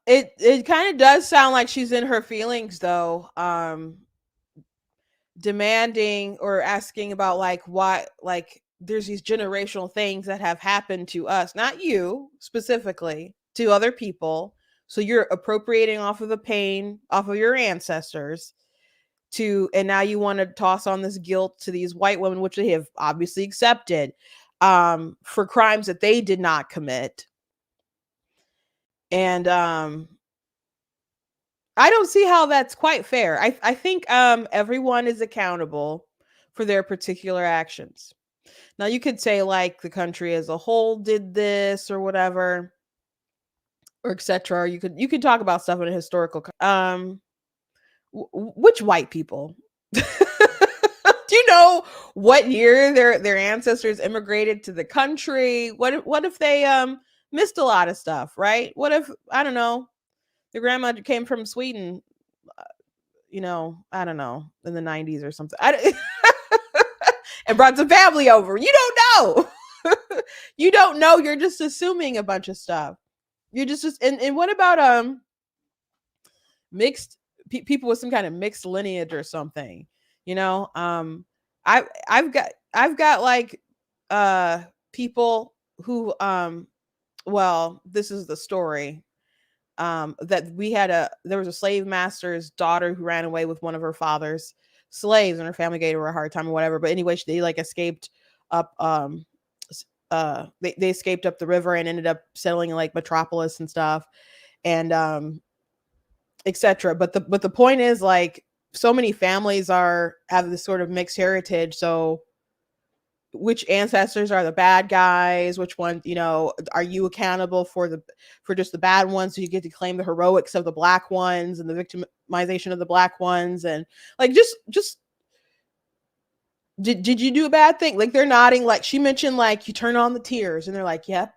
Speaker 1: it kind of does sound like she's in her feelings though. Demanding or asking about like why, like there's these generational things that have happened to us, not you specifically, to other people. So you're appropriating off of the pain off of your ancestors and now you want to toss on this guilt to these white women, which they have obviously accepted, for crimes that they did not commit. And I don't see how that's quite fair. I think everyone is accountable for their particular actions. Now you could say like the country as a whole did this or whatever, or etc. Or you could talk about stuff in a historical which white people? Do you know what year their ancestors immigrated to the country? What if they missed a lot of stuff, right? What if, I don't know, their grandma came from Sweden, I don't know, in the 90s or something. And brought some family over. You don't know. You don't know. You're just assuming a bunch of stuff. You're just and what about mixed people with some kind of mixed lineage or something? I've got like people who well, this is the story. That there was a slave master's daughter who ran away with one of her father's slaves, and her family gave her a hard time or whatever. But anyway, they like escaped up. They escaped up the river and ended up settling in like Metropolis and stuff, and etc. But the point is, like, so many families have this sort of mixed heritage. So which ancestors are the bad guys? Which one, are you accountable for just the bad ones? So you get to claim the heroics of the black ones and the victimization of the black ones. And like, just did you do a bad thing? Like, they're nodding. Like she mentioned, like you turn on the tears and they're like, yep.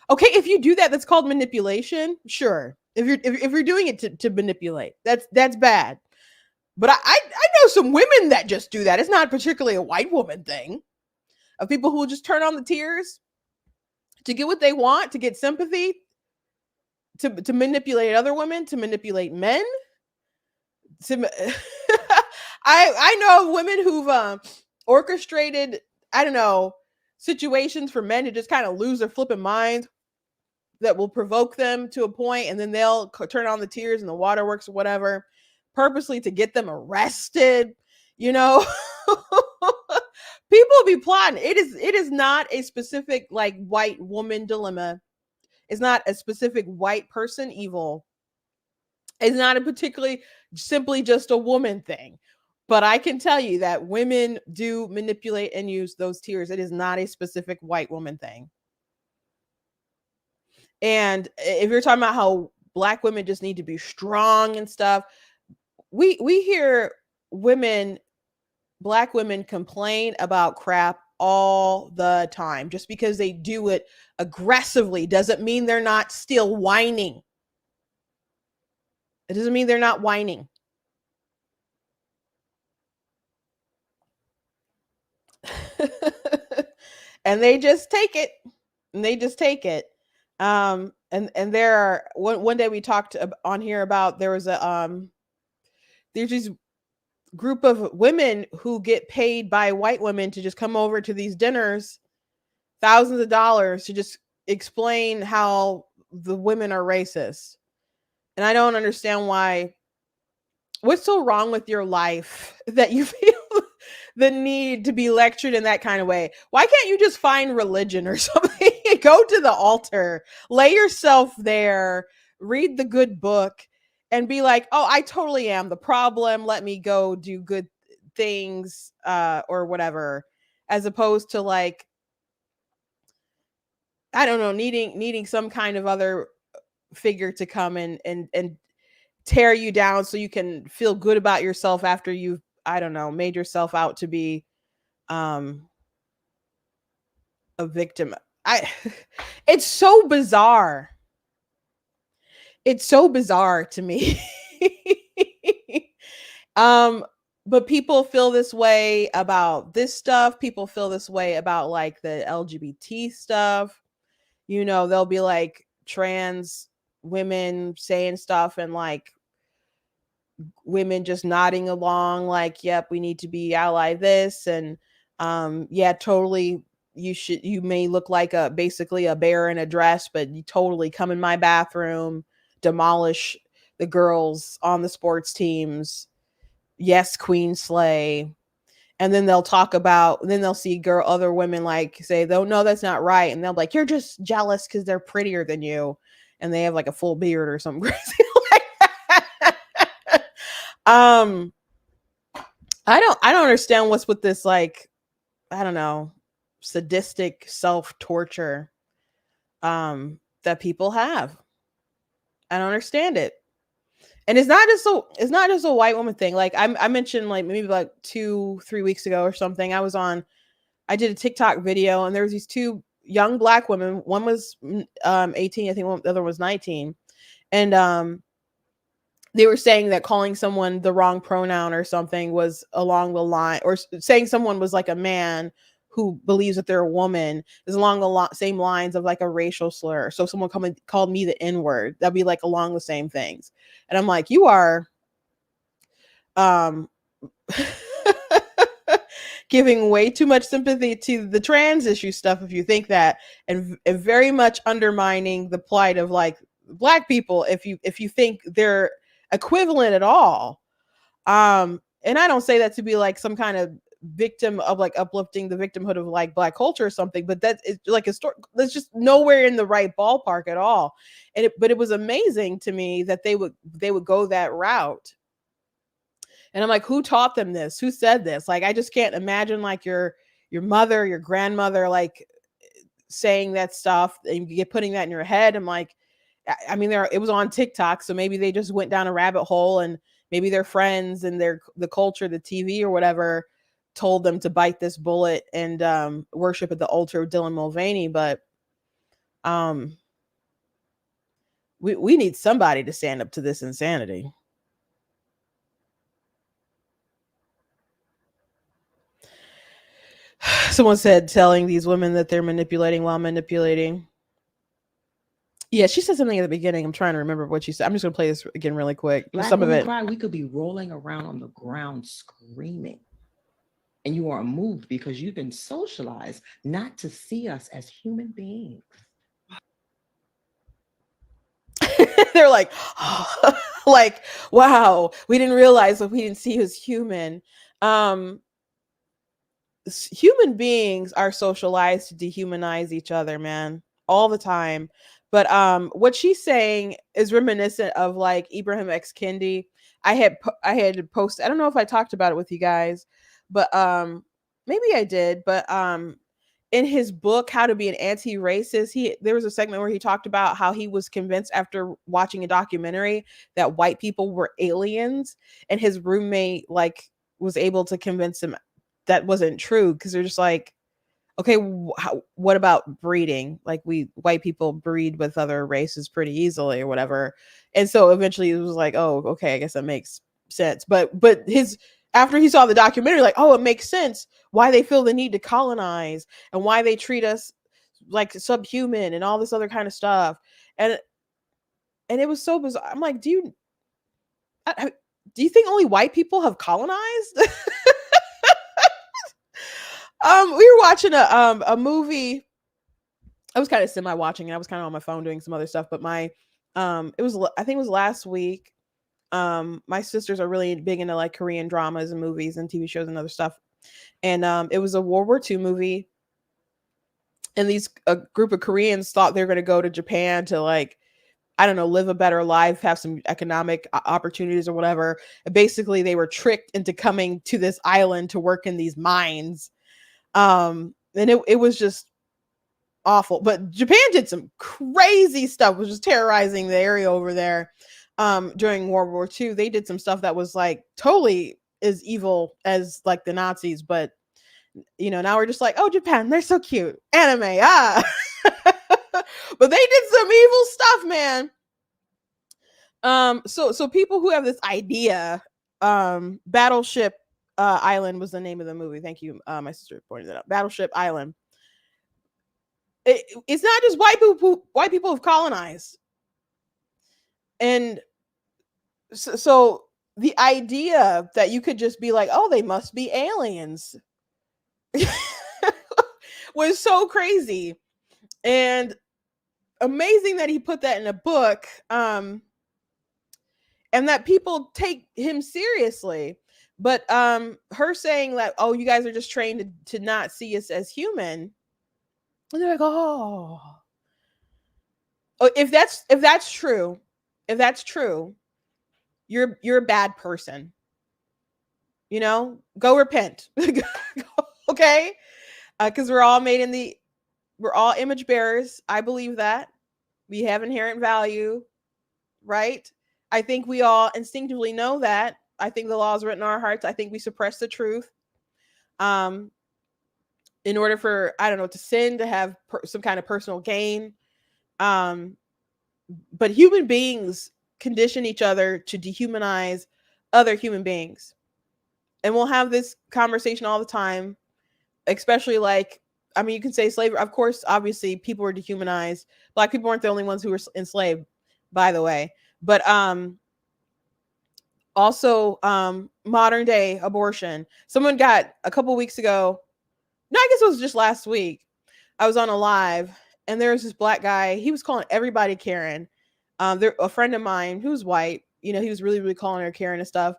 Speaker 1: Okay. If you do that, that's called manipulation. Sure. If you're doing it to manipulate, that's bad. But I know some women that just do that. It's not particularly a white woman thing. Of people who will just turn on the tears to get what they want, to get sympathy, to manipulate other women, to manipulate men. I know women who've orchestrated, I don't know, situations for men to just kind of lose their flipping mind that will provoke them to a point, and then they'll turn on the tears and the waterworks or whatever, purposely to get them arrested, People be plotting. It is not a specific like white woman dilemma. It's not a specific white person evil. It's not a particularly simply just a woman thing. But I can tell you that women do manipulate and use those tears. It is not a specific white woman thing. And if you're talking about how Black women just need to be strong and stuff, we hear women, Black women complain about crap all the time. Just because they do it aggressively doesn't mean they're not still whining. It doesn't mean they're not whining. And they just take it. And they just take it. And there are one day we talked on here about there was there's these group of women who get paid by white women to just come over to these dinners, thousands of dollars, to just explain how the women are racist. And I don't understand why. What's so wrong with your life that you feel the need to be lectured in that kind of way? Why can't you just find religion or something? Go to the altar, lay yourself there, read the good book, and be like, oh, I totally am the problem. Let me go do good things or whatever, as opposed to like, I don't know, needing some kind of other figure to come and tear you down so you can feel good about yourself after you've, I don't know, made yourself out to be a victim. It's so bizarre. It's so bizarre to me. But people feel this way about this stuff. People feel this way about like the LGBT stuff. You know, they'll be like trans women saying stuff and like women just nodding along like, yep, we need to be ally this. And yeah, totally, you may look like basically a bear in a dress, but you totally come in my bathroom, demolish the girls on the sports teams. Yes, queen slay. And then they'll talk about, then they'll see other women like say, no, that's not right. And they'll be like, you're just jealous because they're prettier than you. And they have like a full beard or something crazy like that. I don't understand what's with this, like, I don't know, sadistic self-torture that people have. I don't understand it. And it's not just a white woman thing. Like I mentioned like maybe like 2-3 weeks ago or something, I did a TikTok video and there was these two young Black women. One was 18, I think the other was 19. And they were saying that calling someone the wrong pronoun or something was along the line, or saying someone was like a man who believes that they're a woman is along the same lines of like a racial slur. So if someone called me the N-word, that'd be like along the same things. And I'm like, you are giving way too much sympathy to the trans issue stuff if you think that, and very much undermining the plight of like Black people if you think they're equivalent at all. And I don't say that to be like some kind of victim of like uplifting the victimhood of like Black culture or something, but that is like that's just nowhere in the right ballpark at all. But it was amazing to me that they would go that route. And I'm like, who taught them this? Who said this? Like, I just can't imagine like your mother, your grandmother, like saying that stuff and putting that in your head. I'm like, I mean, it was on TikTok, so maybe they just went down a rabbit hole, and maybe their friends and the culture, the TV or whatever, told them to bite this bullet and worship at the altar of Dylan Mulvaney. But we need somebody to stand up to this insanity. Someone said telling these women that they're manipulating while manipulating. Yeah, she said something at the beginning. I'm trying to remember what she said. I'm just going to play this again really quick.
Speaker 4: Black
Speaker 1: Some of it.
Speaker 4: Cry, we could be rolling around on the ground screaming. And you are moved because you've been socialized not to see us as human beings.
Speaker 1: They're like, oh, like, wow, we didn't realize that we didn't see you as human. human beings are socialized to dehumanize each other, man, all the time. But what she's saying is reminiscent of like Ibrahim X Kendi. I had posted, I don't know if I talked about it with you guys, but maybe I did, but in his book How to Be an Anti-Racist, there was a segment where he talked about how he was convinced after watching a documentary that white people were aliens, and his roommate like was able to convince him that wasn't true, because they're just like, okay, what about breeding? Like, we white people breed with other races pretty easily or whatever. And so eventually it was like, oh, okay, I guess that makes sense. But his, after he saw the documentary, like, oh, it makes sense why they feel the need to colonize and why they treat us like subhuman and all this other kind of stuff. And it was so bizarre. I'm like, do you think only white people have colonized? We were watching a movie. I was kind of semi watching, and I was kind of on my phone doing some other stuff. But I think it was last week. My sisters are really big into like Korean dramas and movies and TV shows and other stuff. And it was a World War II movie. And a group of Koreans thought they were going to go to Japan to like, I don't know, live a better life, have some economic opportunities or whatever. And basically, they were tricked into coming to this island to work in these mines. And it was just awful. But Japan did some crazy stuff, was just terrorizing the area over there. During World War II, they did some stuff that was like totally as evil as like the Nazis. But now we're just like, oh, Japan, they're so cute, anime, but they did some evil stuff, man. So people who have this idea, Battleship Island was the name of the movie. Thank you, my sister pointed that out. Battleship Island. It's not just white people have colonized, and so the idea that you could just be like, oh, they must be aliens, was so crazy. And amazing that he put that in a book, and that people take him seriously. But her saying that, oh, you guys are just trained to not see us as human, and they're like, oh, if that's true, you're a bad person. Go repent. Okay, because we're all image bearers. I believe that we have inherent value, right? I think we all instinctively know that. I think the law is written in our hearts. I think we suppress the truth in order for, I don't know, to sin, to have some kind of personal gain. But human beings condition each other to dehumanize other human beings. And we'll have this conversation all the time, especially like, I mean, you can say slavery. Of course, obviously, people were dehumanized. Black people weren't the only ones who were enslaved, by the way. But also modern day abortion. Someone got a couple weeks ago. No, I guess it was just last week. I was on a live, and there was this black guy. He was calling everybody Karen. A friend of mine who's white, he was really, really calling her Karen and stuff.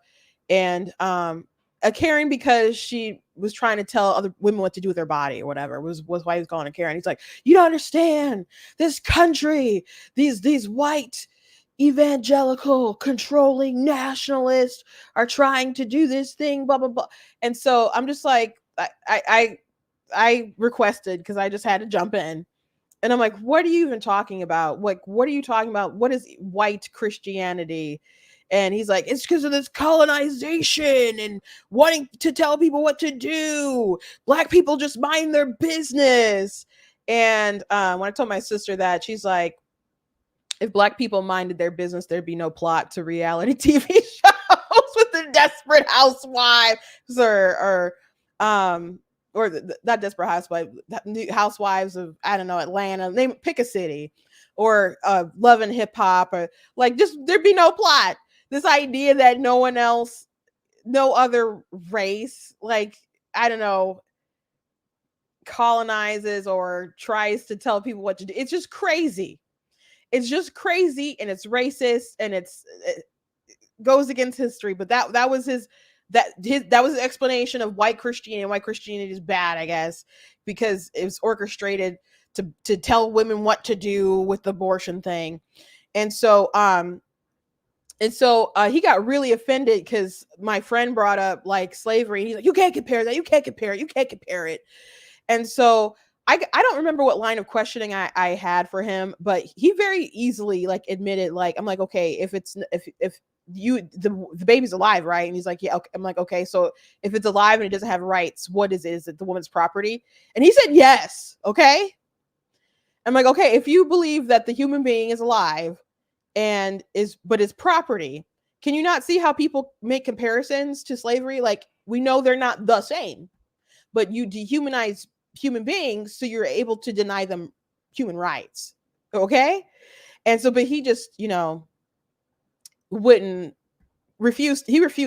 Speaker 1: And a Karen because she was trying to tell other women what to do with their body or whatever was why he was calling her Karen. He's like, you don't understand this country. These white evangelical controlling nationalists are trying to do this thing, blah, blah, blah. And so I'm just like, I requested, because I just had to jump in. And I'm like, what are you even talking about? Like, what are you talking about? What is white Christianity? And he's like, it's because of this colonization and wanting to tell people what to do. Black people just mind their business. And when I told my sister that, she's like, if black people minded their business, there'd be no plot to reality TV shows with the Desperate Housewives or not Desperate Housewives, Housewives of, I don't know, Atlanta. Pick a city, or Love and Hip Hop, or like, just there'd be no plot. This idea that no other race, like, I don't know, colonizes or tries to tell people what to do. It's just crazy. It's just crazy, and it's racist, and it goes against history. But that was his that was the explanation of white Christianity. White Christianity is bad, I guess, because it was orchestrated to tell women what to do with the abortion thing. And so he got really offended because my friend brought up like slavery, and he's like, you can't compare that, you can't compare it, you can't compare it. And so I don't remember what line of questioning I had for him, but he very easily like admitted, like, I'm like, okay, if the baby's alive, right? And he's like, yeah, okay. I'm like, okay, so if it's alive and it doesn't have rights, what is it? Is it the woman's property? And he said yes. Okay. I'm like, okay, if you believe that the human being is alive and is property, can you not see how people make comparisons to slavery? Like, we know they're not the same, but you dehumanize human beings so you're able to deny them human rights. Okay. And so, but he just, refused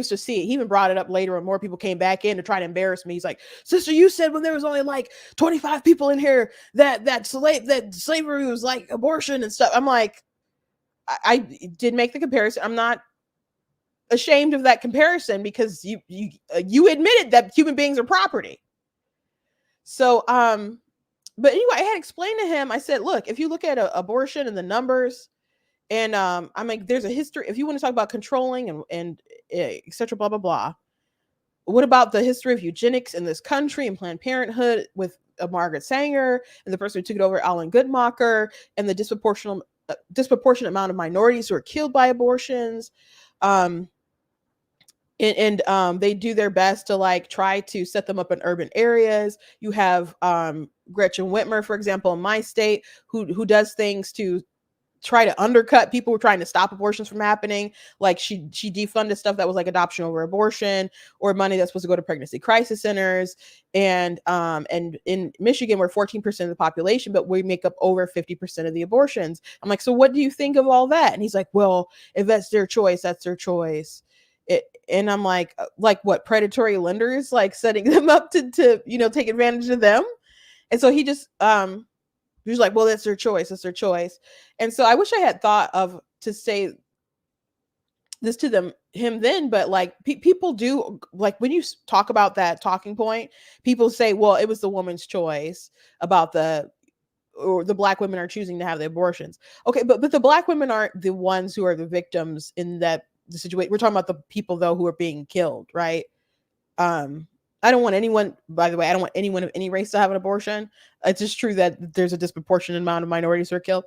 Speaker 1: to see it. He even brought it up later when more people came back in to try to embarrass me. He's like, sister, you said when there was only like 25 people in here that slavery was like abortion and stuff. I'm like, I did make the comparison. I'm not ashamed of that comparison because you admitted that human beings are property. So, but anyway, I had explained to him, I said, look, if you look at abortion and the numbers, and I'm like, there's a history. If you want to talk about controlling and et cetera, blah, blah, blah. What about the history of eugenics in this country and Planned Parenthood with Margaret Sanger and the person who took it over, Alan Goodmacher, and the disproportionate amount of minorities who are killed by abortions. And they do their best to like try to set them up in urban areas. You have Gretchen Whitmer, for example, in my state, who does things to try to undercut people who are trying to stop abortions from happening. Like she defunded stuff that was like adoption over abortion, or money that's supposed to go to pregnancy crisis centers. And in Michigan, we're 14% of the population, but we make up over 50% of the abortions. I'm like, so what do you think of all that? And he's like, well, if that's their choice, that's their choice. And I'm like what, predatory lenders, like setting them up to take advantage of them. And so he just he was like, well, that's their choice. That's their choice. And so I wish I had thought of to say this to him then, but like people do, like when you talk about that talking point, people say, well, it was the woman's choice about or the Black women are choosing to have the abortions. Okay. But the Black women aren't the ones who are the victims in the situation. We're talking about the people though, who are being killed. Right. I don't want anyone, by the way, I don't want anyone of any race to have an abortion. It's just true that there's a disproportionate amount of minorities who are killed.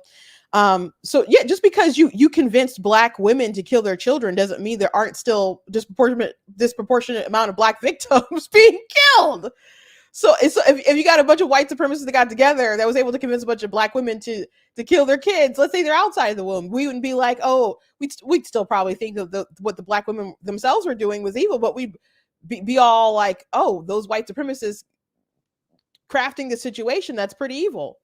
Speaker 1: So yeah, just because you convinced Black women to kill their children doesn't mean there aren't still disproportionate amount of Black victims being killed. So if you got a bunch of white supremacists that got together that was able to convince a bunch of Black women to kill their kids, let's say they're outside of the womb, we wouldn't be like, oh, we'd still probably think of what the Black women themselves were doing was evil, but we'd be all like, oh, those white supremacists crafting the situation, that's pretty evil.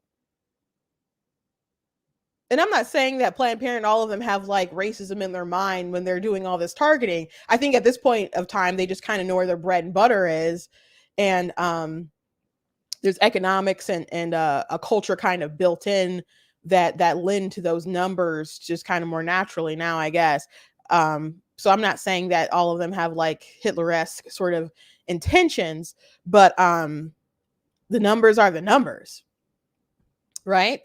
Speaker 1: And I'm not saying that Planned Parenthood, all of them have like racism in their mind when they're doing all this targeting. I think at this point of time, they just kind of know where their bread and butter is. And there's economics and a culture kind of built in that lend to those numbers just kind of more naturally now, I guess. So I'm not saying that all of them have like Hitler-esque sort of intentions, but the numbers are the numbers, right?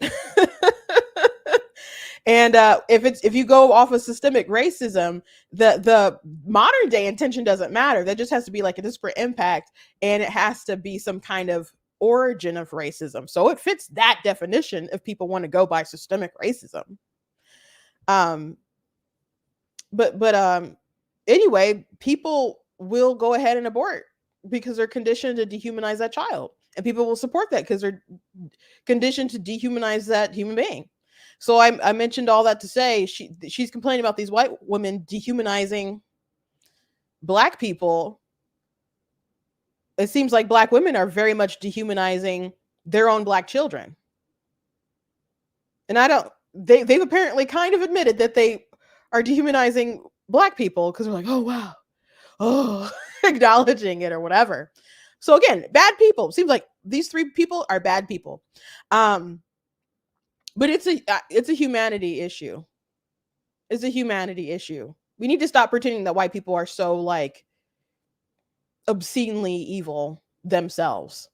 Speaker 1: And if you go off of systemic racism, the modern day intention doesn't matter. That just has to be like a disparate impact, and it has to be some kind of origin of racism. So it fits that definition if people want to go by systemic racism. But anyway, people will go ahead and abort because they're conditioned to dehumanize that child, and people will support that because they're conditioned to dehumanize that human being. So I mentioned all that to say she's complaining about these white women dehumanizing Black people. It seems like Black women are very much dehumanizing their own Black children. And they've apparently kind of admitted that they are dehumanizing Black people because they're like, oh, wow. Oh, acknowledging it or whatever. So again, bad people. Seems like these three people are bad people. But it's a humanity issue. It's a humanity issue. We need to stop pretending that white people are so like obscenely evil themselves.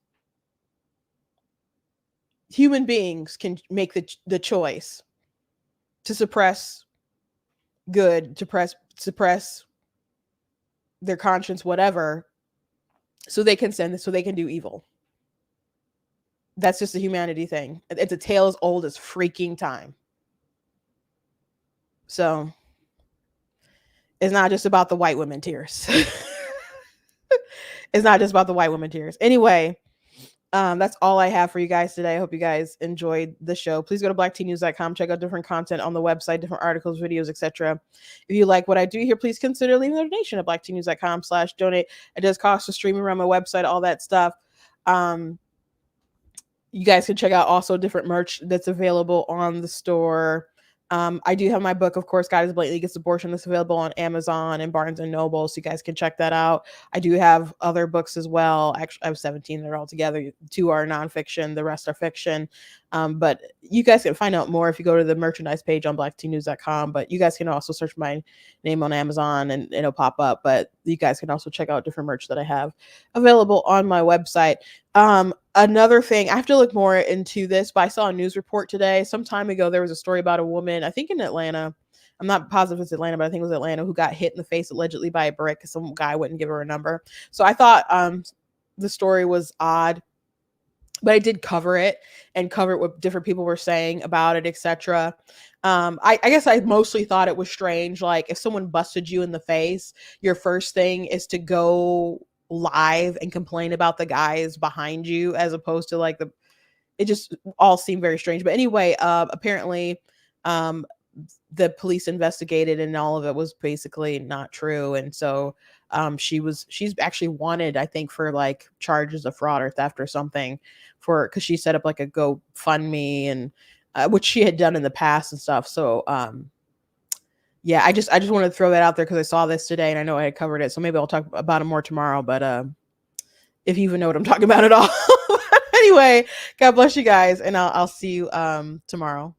Speaker 1: Human beings can make the choice to suppress good, to suppress their conscience, whatever, so they can sin, so they can do evil. That's just a humanity thing. It's a tale as old as freaking time. So it's not just about the white women tears. It's not just about the white women tears. Anyway, that's all I have for you guys today. I hope you guys enjoyed the show. Please go to blacktnews.com, check out different content on the website, different articles, videos, etc. If you like what I do here, please consider leaving a donation at blacktnews.com/donate. It does cost to stream around my website, all that stuff. You guys can check out also different merch that's available on the store. I do have my book, of course, God is Blatantly Against Abortion, that's available on Amazon and Barnes and Noble, so you guys can check that out. I do have other books as well. Actually, I have 17 that are all together. 2 are nonfiction, the rest are fiction. But you guys can find out more if you go to the merchandise page on blacktnews.com. But you guys can also search my name on Amazon and it'll pop up. But you guys can also check out different merch that I have available on my website. Another thing, I have to look more into this, but I saw a news report today. Some time ago, there was a story about a woman, I think in Atlanta. I'm not positive it's Atlanta, but I think it was Atlanta, who got hit in the face allegedly by a brick because some guy wouldn't give her a number. So I thought the story was odd, but I did cover it what different people were saying about it, etc. I guess I mostly thought it was strange. Like, if someone busted you in the face, your first thing is to go live and complain about the guys behind you, as opposed to like it just all seemed very strange. But anyway, apparently the police investigated and all of it was basically not true. And so she's actually wanted, I think, for like charges of fraud or theft or something, because she set up like a GoFundMe, and which she had done in the past and stuff. So yeah, I just wanted to throw that out there because I saw this today and I know I had covered it. So maybe I'll talk about it more tomorrow. But if you even know what I'm talking about at all. Anyway, God bless you guys, and I'll see you tomorrow.